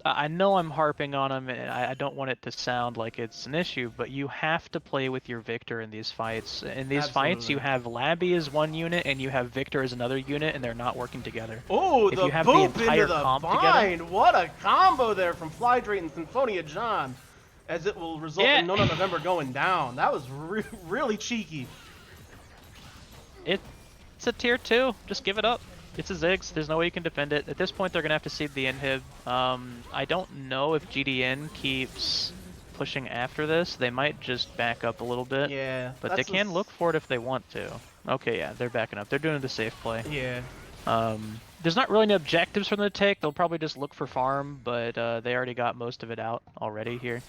I know I'm harping on them, and I don't want it to sound like it's an issue, but you have to play with your Victor in these fights. In these fights, you have Labby as one unit, and you have Victor as another unit, and they're not working together. Oh, If the you have the boop entire into the comp bind! together- What a combo there from Flydrate and Symphonia John, as it will result in No November going down. That was really cheeky. It's a tier 2. Just give it up. It's a Ziggs. There's no way you can defend it. At this point, they're going to have to seed the inhib. I don't know if GDN keeps pushing after this. They might just back up a little bit. Yeah. But they can look for it if they want to. Okay, yeah, they're backing up. They're doing the safe play. Yeah. There's not really any objectives for them to take. They'll probably just look for farm, but they already got most of it out already here.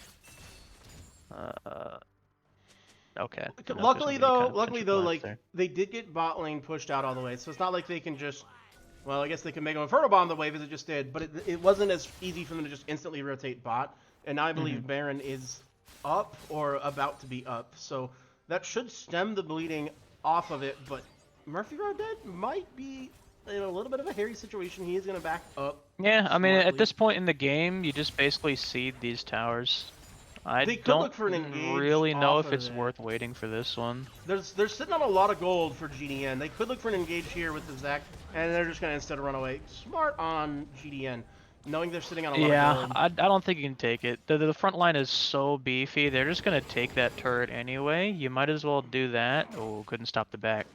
Okay. Luckily though, like they did get bot lane pushed out all the way, so it's not like they can just. Well, I guess they can make an Inferno Bomb the wave as it just did, but it wasn't as easy for them to just instantly rotate bot. And now I believe Baron is up or about to be up, so that should stem the bleeding off of it. But Murphy Rodette might be in a little bit of a hairy situation. He is going to back up. Yeah, I mean, smartly. at this point in the game, you just basically seed these towers. I They could don't look for an engage really know off if of it's that. worth waiting for this one. They're sitting on a lot of gold for GDN. They could look for an engage here with the Zac, and they're just going to instead run away. Smart on GDN, knowing they're sitting on a lot of gold. I don't think you can take it. The front line is so beefy, they're just going to take that turret anyway. You might as well do that. Oh, couldn't stop the back.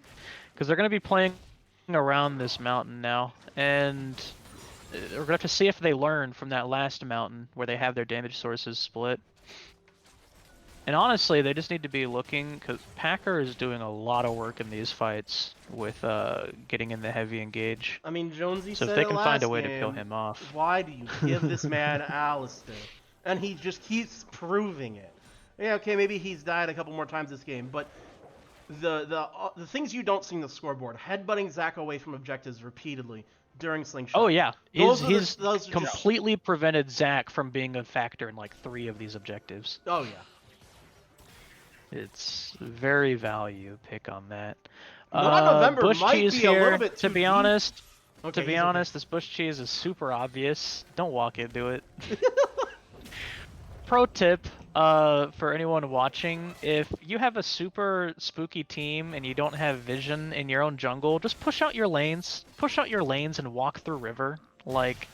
Because they're going to be playing around this mountain now, and we're going to have to see if they learn from that last mountain where they have their damage sources split. And honestly, they just need to be looking, because Packer is doing a lot of work in these fights with getting in the heavy engage. I mean, Jonesy So said if they it can last find a way to game, kill him off. Why do you give this man Alistair? And he just keeps proving it. Yeah, okay, maybe he's died a couple more times this game, but the things you don't see in the scoreboard, headbutting Zac away from objectives repeatedly during Slingshot. Oh yeah, Those he's are just- completely prevented Zac from being a factor in like 3 of these objectives. Oh yeah. It's very value pick on that. Not November Bush might cheese be a little here. bit To too be deep. honest, Okay, to be he's honest, this bush cheese is super obvious. Don't walk into it. Pro tip for anyone watching: if you have a super spooky team and you don't have vision in your own jungle, just push out your lanes. Push out your lanes and walk through river. Like,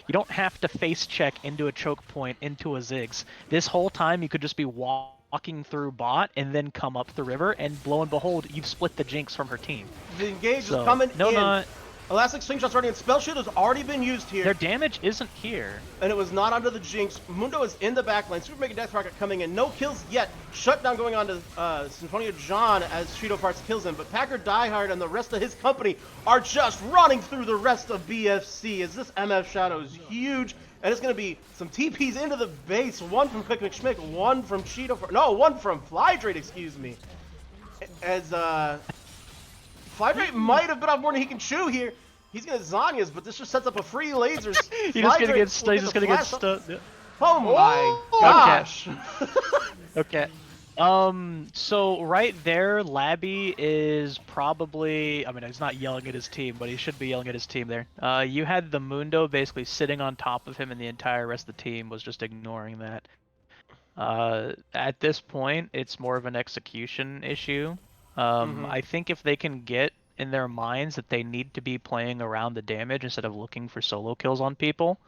you don't have to face check into a choke point into a Ziggs. This whole time you could just be walking through bot and then come up the river, and lo and behold, you've split the Jinx from her team. The engage So, is coming no, in. not. Elastic Slingshot's already in. Spell Shield has already been used here. Their damage isn't here. And it was not under the Jinx. Mundo is in the back lane. Super Mega Death Rocket coming in. No kills yet. Shutdown going on to Symphonia John as Cheeto Farts kills him. But Packer Diehard and the rest of his company are just running through the rest of BFC as this MF Shadow is huge. And it's going to be some TPs into the base. One from Quick McSchmick, one from Cheeto Farts. No, one from Flydrate, excuse me. As Flydrate might have been off more than he can chew here. He's gonna Zanya's, but this just sets up a free lasers. He's just gonna get stuck. Yeah. Oh my gosh! Okay. So right there, Labby is probably, I mean, he's not yelling at his team, but he should be yelling at his team there. You had the Mundo basically sitting on top of him, and the entire rest of the team was just ignoring that. At this point, it's more of an execution issue. I think if they can get in their minds that they need to be playing around the damage instead of looking for solo kills on people,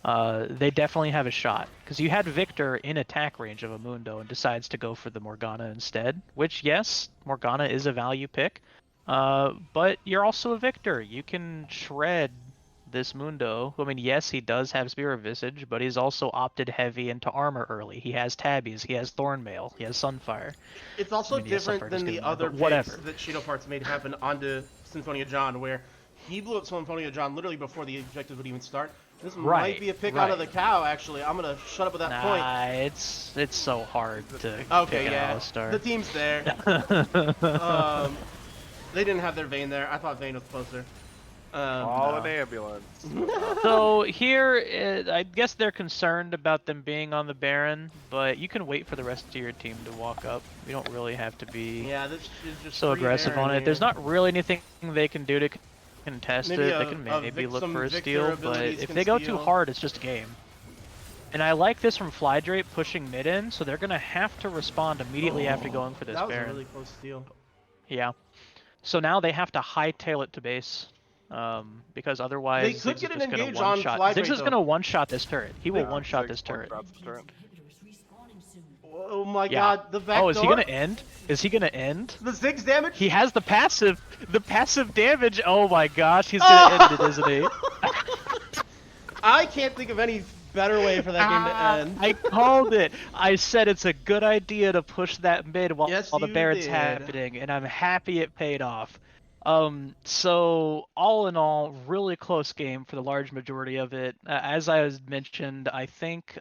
they definitely have a shot. Because you had Victor in attack range of a Mundo and decides to go for the Morgana instead, which, yes, Morgana is a value pick, but you're also a Victor. You can shred this Mundo. I mean, yes, he does have Spear of Visage, but he's also opted heavy into armor early. He has Tabbies, he has Thornmail, he has Sunfire. It's also I mean, he has different Sunfire than just the given other but picks whatever. that Shadow Parts made happen onto Symphonia John, where he blew up Symphonia John literally before the objective would even start. This might be a pick out of the cow, actually. I'm gonna shut up at that point. It's so hard to Okay, pick an yeah. Alistar. The team's there. They didn't have their Vayne there. I thought Vayne was closer. All an ambulance. So here, I guess they're concerned about them being on the Baron, but you can wait for the rest of your team to walk up. You don't really have to be Yeah, this is just so free aggressive Baron on it. here. There's not really anything they can do to contest Maybe it. a- They can a maybe look some for a Victor steal, but abilities if can they go steal. too hard, it's just game. And I like this from Flydrape pushing mid in, so they're gonna have to respond immediately after going for this That was Baron. a really close steal. Yeah. So now they have to hightail it to base. Because otherwise They could Ziggs get is an just gonna engage on one-shot. Flydrape, Ziggs is though. gonna one-shot this turret. He will Yeah, one-shot 6 this turret. shots the turret. Oh my Yeah. god, the back Oh, is he door? gonna end? Is he gonna end? The Ziggs damage? He has the passive damage. Oh my gosh, he's gonna end it, isn't he? I can't think of any better way for that game to end. I called it. I said it's a good idea to push that mid while, Yes, while the you Baron's did. happening, and I'm happy it paid off. So all in all, really close game for the large majority of it. As I was mentioned, I think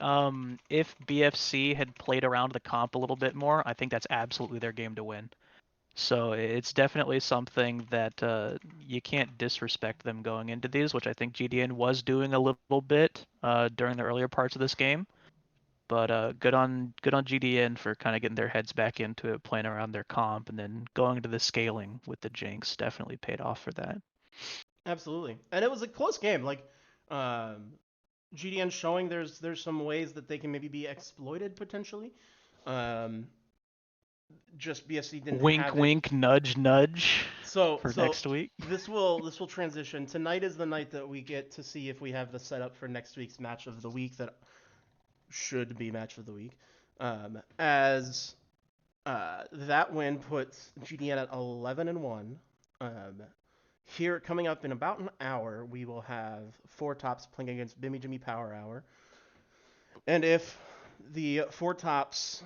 if BFC had played around the comp a little bit more, I think that's absolutely their game to win. So it's definitely something that you can't disrespect them going into these, which I think GDN was doing a little bit during the earlier parts of this game. But good on GDN for kind of getting their heads back into it, playing around their comp, and then going into the scaling with the Jinx definitely paid off for that. Absolutely. And it was a close game. Like, GDN showing there's some ways that they can maybe be exploited potentially. Just BFC didn't Wink, have wink, nudge, nudge. So for next week. This will transition. Tonight is the night that we get to see if we have the setup for next week's match of the week that should be match of the week. As that win puts GDN at 11-1. Here coming up in about an hour, we will have Four Tops playing against Bimmy Jimmy Power Hour. And if the Four Tops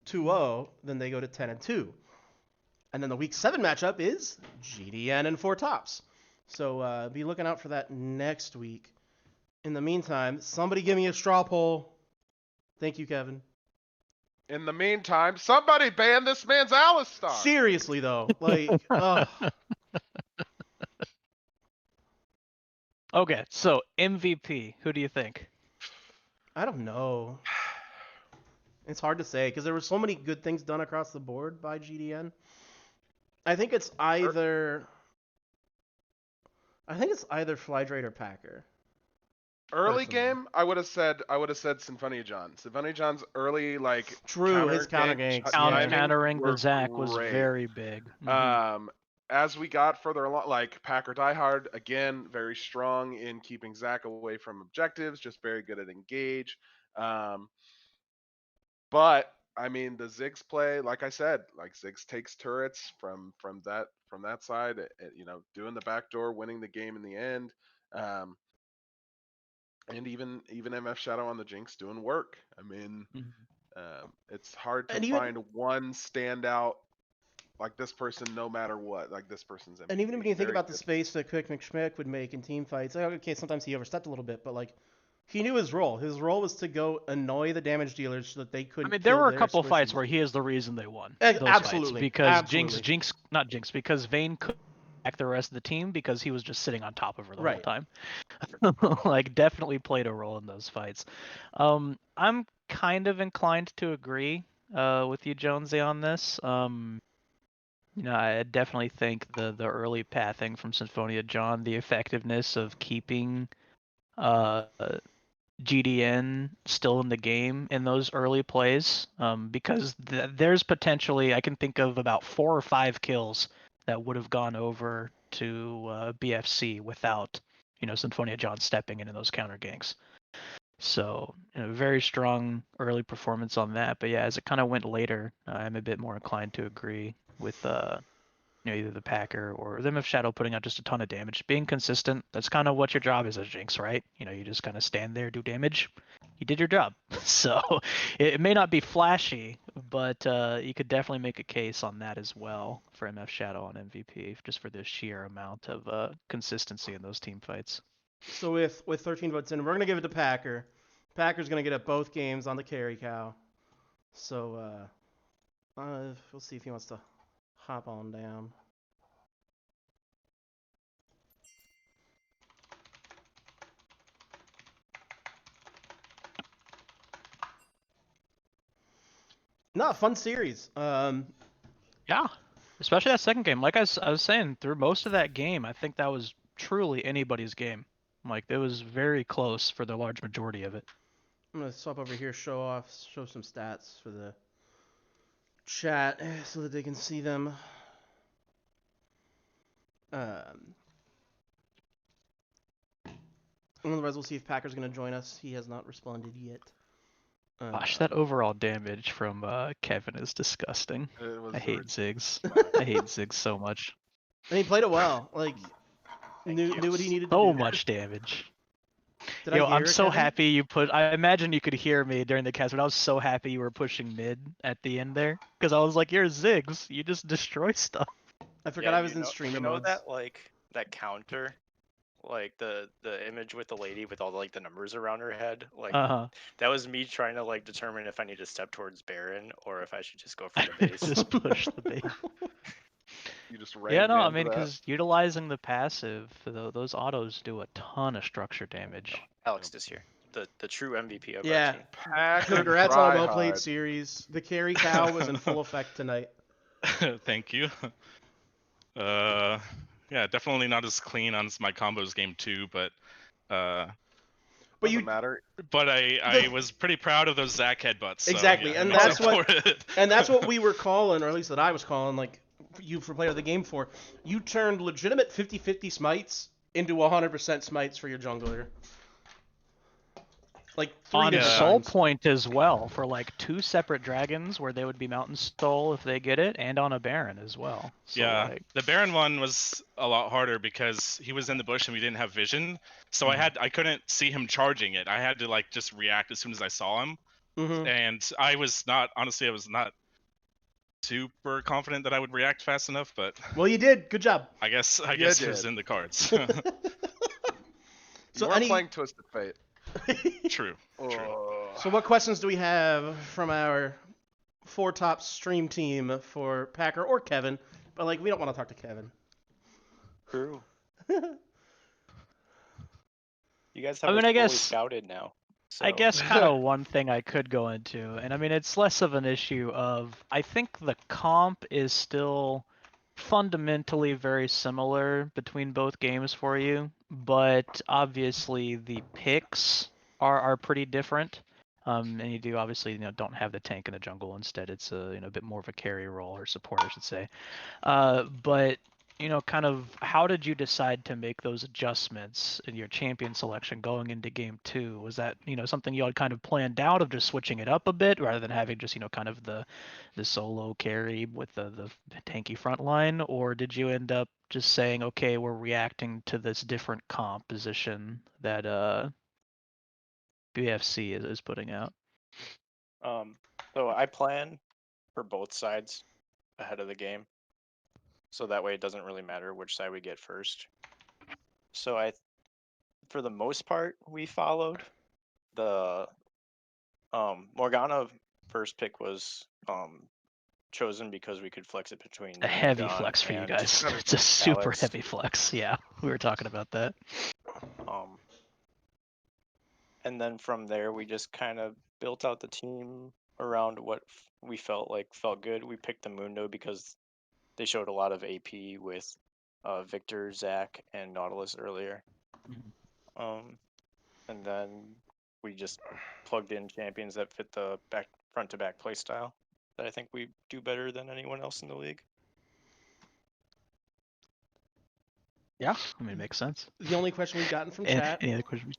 2-0, then they go to 10-2. And then the week 7 matchup is GDN and Four Tops. So be looking out for that next week. In the meantime, somebody give me a straw poll. Thank you, Kevin. In the meantime, somebody ban this man's Alistar. Seriously, though. Like, ugh. Okay, so MVP, who do you think? I don't know. It's hard to say because there were so many good things done across the board by GDN. I think it's either Flydrate or Packer. Early personally. game, I would have said Symphonia John. Symphonia John's early True, his counter ganks. Countering the were Zac was great. very big. As we got further along, like Packer Diehard, again, very strong in keeping Zac away from objectives, just very good at engage. But I mean, the Ziggs play, like I said, like Ziggs takes turrets from that side, doing the backdoor, winning the game in the end. And even MF Shadow on the Jinx doing work. I mean, it's hard to find one standout like this person, no matter what. Like this person's MVP. And even when you think Very about the good. space that Quick McSchmick would make in team fights, okay, sometimes he overstepped a little bit, but like he knew his role. His role was to go annoy the damage dealers so that they couldn't. I mean, there kill were a their couple fights squishies. where he is the reason they won. Absolutely, Because absolutely. because Vayne couldn't back the rest of the team because he was just sitting on top of her the whole Right. time. Like, definitely played a role in those fights. I'm kind of inclined to agree. with you, Jonesy, on this. I definitely think the early pathing from Symphonia John, the effectiveness of keeping uh GDN still in the game in those early plays, because there's potentially, I can think of about 4 or 5 kills that would have gone over to BFC without Symphonia John stepping in those counter ganks. So very strong early performance on that. But yeah, as it kind of went later, I'm a bit more inclined to agree with either the Packer or them of Shadow putting out just a ton of damage. Being consistent, that's kind of what your job is as Jinx, right? You just kind of stand there, do damage. You did your job. So it may not be flashy, but you could definitely make a case on that as well for MF Shadow on MVP, just for the sheer amount of consistency in those team fights. So with 13 votes in, we're gonna give it to Packer. Packer's gonna get up both games on the carry cow. So we'll see if he wants to hop on down. No, fun series. Yeah, especially that second game. Like I was saying, through most of that game, I think that was truly anybody's game. Like, it was very close for the large majority of it. I'm gonna swap over here, show some stats for the chat so that they can see them. Otherwise, we'll see if Packer's gonna join us. He has not responded yet. Gosh, that overall damage from Kevin is disgusting. I hate Ziggs. I hate Ziggs so much. And he played it well. Like, knew what he needed to do. So much damage. Did I hear I'm it, so Kevin? happy you put. I imagine you could hear me during the cast, but I was so happy you were pushing mid at the end there, because I was like, "You're Ziggs. You just destroy stuff." I forgot I was in streamer mode. That counter, like the image with the lady with all the numbers around her head, that was me trying to determine if I need to step towards Baron or if I should just go for the base. Just push the base. You just ran. Yeah, no, I mean, because utilizing the passive, those autos do a ton of structure damage. Alex is here, the true MVP of Yeah. our team. Packer Congrats on a try well-played hard. series. The carry cow was in full effect tonight. Thank you. Yeah, definitely not as clean on my combos game 2, but Doesn't matter. But I was pretty proud of those Zac headbutts. So, Exactly, yeah, and that's what we were calling, or at least that I was calling, like, you for player of the game for. You turned legitimate 50-50 smites into 100% smites for your jungler. Like, 3 on different Soul times. Point as well, for like 2 separate dragons where they would be Mountain Soul if they get it, and on a Baron as well. So, yeah, the Baron one was a lot harder because he was in the bush and we didn't have vision, so I couldn't see him charging it. I had to just react as soon as I saw him, and I was not super confident that I would react fast enough, but well, you did. Good job. I guess it was in the cards. So you weren't playing Twisted Fate. True. So what questions do we have from our 4 top stream team for Packer or Kevin? But we don't want to talk to Kevin. True. You guys have fully scouted now. So. I guess kind of one thing I could go into, and I mean, it's less of an issue of, I think the comp is still fundamentally very similar between both games for you, but obviously the picks are pretty different. And you do obviously don't have the tank in the jungle. Instead, it's a bit more of a carry role, or support, I should say. But kind of how did you decide to make those adjustments in your champion selection going into game 2? Was that something you had kind of planned out of just switching it up a bit rather than having just kind of the solo carry with the tanky front line, or did you end up just saying, okay, we're reacting to this different composition that BFC is putting out? So I plan for both sides ahead of the game, so that way it doesn't really matter which side we get first. So for the most part, we followed the Morgana first pick was chosen because we could flex it between a heavy flex for you guys. It's a super heavy flex. Yeah, we were talking about that. And then from there, we just kind of built out the team around what we felt good. We picked the Mundo because they showed a lot of AP with Victor, Zach, and Nautilus earlier. And then we just plugged in champions that fit the front to back play style that I think we do better than anyone else in the league. Yeah, I mean, it makes sense. The only question we've gotten from chat Any other questions?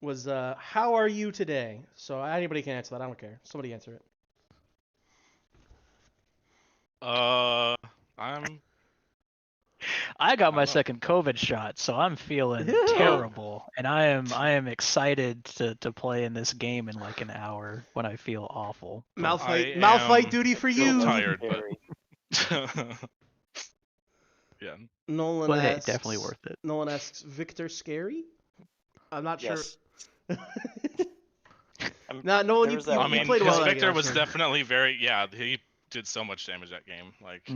was, how are you today? So anybody can answer that. I don't care. Somebody answer it. I got my know. second COVID shot, so I'm feeling Ew. terrible, and I am excited to play in this game in like an hour when I feel awful. But Malphite duty for still you. tired, but yeah. Nolan But hey, asks, definitely worth it. Nolan asks, Victor scary? I'm not Yes. sure. Nah, Nolan, you I mean, played well. Victor was definitely he did so much damage that game. Like,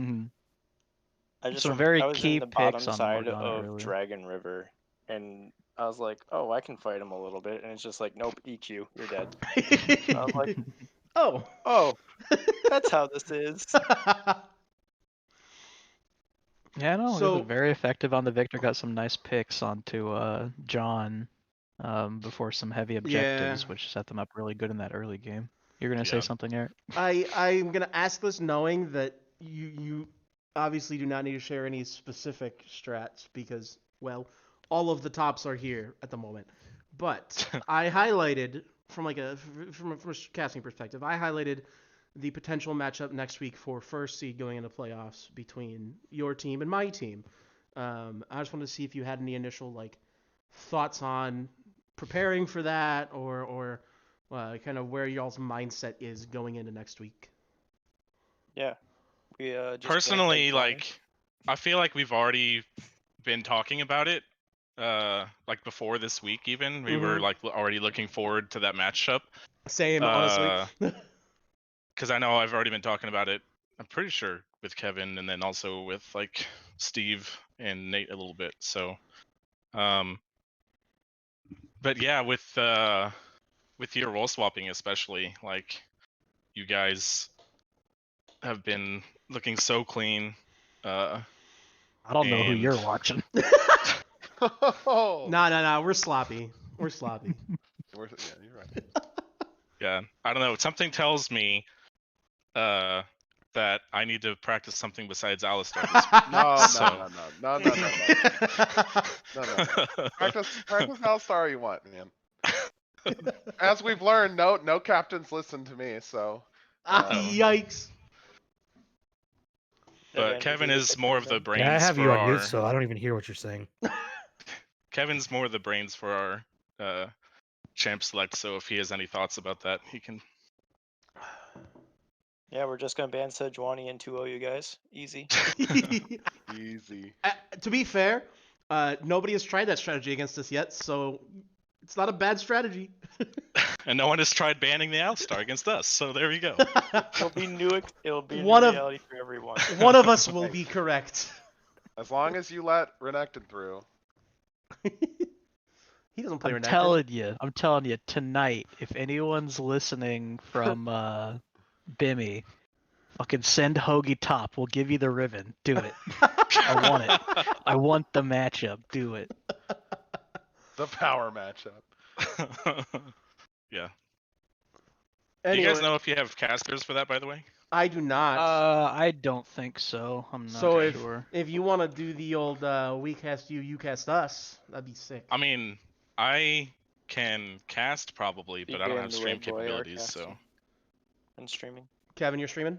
I just Some very I was key in the bottom picks on side Morgana of earlier. Dragon River, and I was like, oh, I can fight him a little bit, and it's just like, nope, EQ, you're dead. I was like, oh, that's how this is. Yeah, no, So- it was very effective on the Victor. Got some nice picks onto John before some heavy objectives, which set them up really good in that early game. You're gonna say something, Eric? I'm gonna ask this knowing that you obviously do not need to share any specific strats because, well, all of the tops are here at the moment. But I highlighted from a casting perspective, I highlighted the potential matchup next week for first seed going into playoffs between your team and my team. I just wanted to see if you had any initial thoughts on preparing for that or kind of where y'all's mindset is going into next week. Yeah. We just personally, I feel like we've already been talking about it. Before this week, even we were already looking forward to that matchup. Same, honestly. Because I know I've already been talking about it. I'm pretty sure with Kevin, and then also with Steve and Nate a little bit. So, but yeah, with your role swapping especially, you guys have been looking so clean. I don't know who you're watching. Nah, we're sloppy. We're sloppy. Yeah, you're right. Yeah, I don't know. Something tells me that I need to practice something besides Alistar this week. No. Practice Alistar you want, man. As we've learned, no captains listen to me, so. Yikes. But Kevin is more of the brains. Yeah, I have for you on our... mute, so I don't even hear what you're saying. Kevin's more the brains for our champ select, so if he has any thoughts about that, he can. Yeah, we're just gonna ban Sejuani and 2-0 you guys. Easy. Easy. To be fair, nobody has tried that strategy against us yet, so it's not a bad strategy. And no one has tried banning the Alistar against us, so there you go. It'll be new reality for everyone. One of us will be correct. As long as you let Renekton through. He doesn't play Renekton. I'm telling you, tonight, if anyone's listening from Bimmy, fucking send Hoagie top. We'll give you the ribbon. Do it. I want it. I want the matchup. Do it. The power matchup. Yeah. Anyway, do you guys know if you have casters for that, by the way? I do not. I don't think so. I'm not sure. If you want to do the old we cast you, you cast us, that'd be sick. I mean, I can cast probably, but I don't have stream capabilities, so. And streaming. Kevin, you're streaming?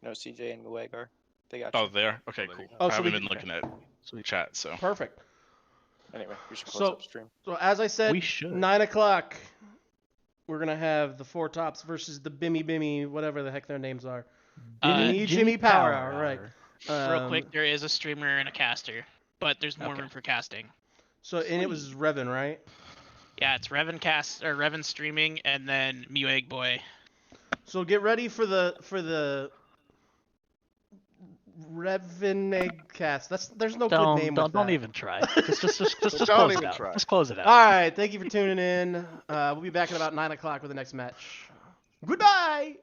No, CJ and Gweg are. They got you. Oh, there? Okay, cool. Oh, I so haven't been looking at chat, so. Perfect. Anyway, we should close up stream. So as I said, we should. 9 o'clock, we're going to have the Four Tops versus the Bimmy, whatever the heck their names are. Jimmy Power Hour, right. Real quick, there is a streamer and a caster, but there's more room for casting. So, and it was Revan, right? Yeah, it's Revan streaming, and then Mewegg Boy. So get ready for the Revan Egg cast. There's no good name. Don't even try. Just Don't close even it out. try. Just close it out. All right, thank you for tuning in. We'll be back at about 9 o'clock with the next match. Goodbye.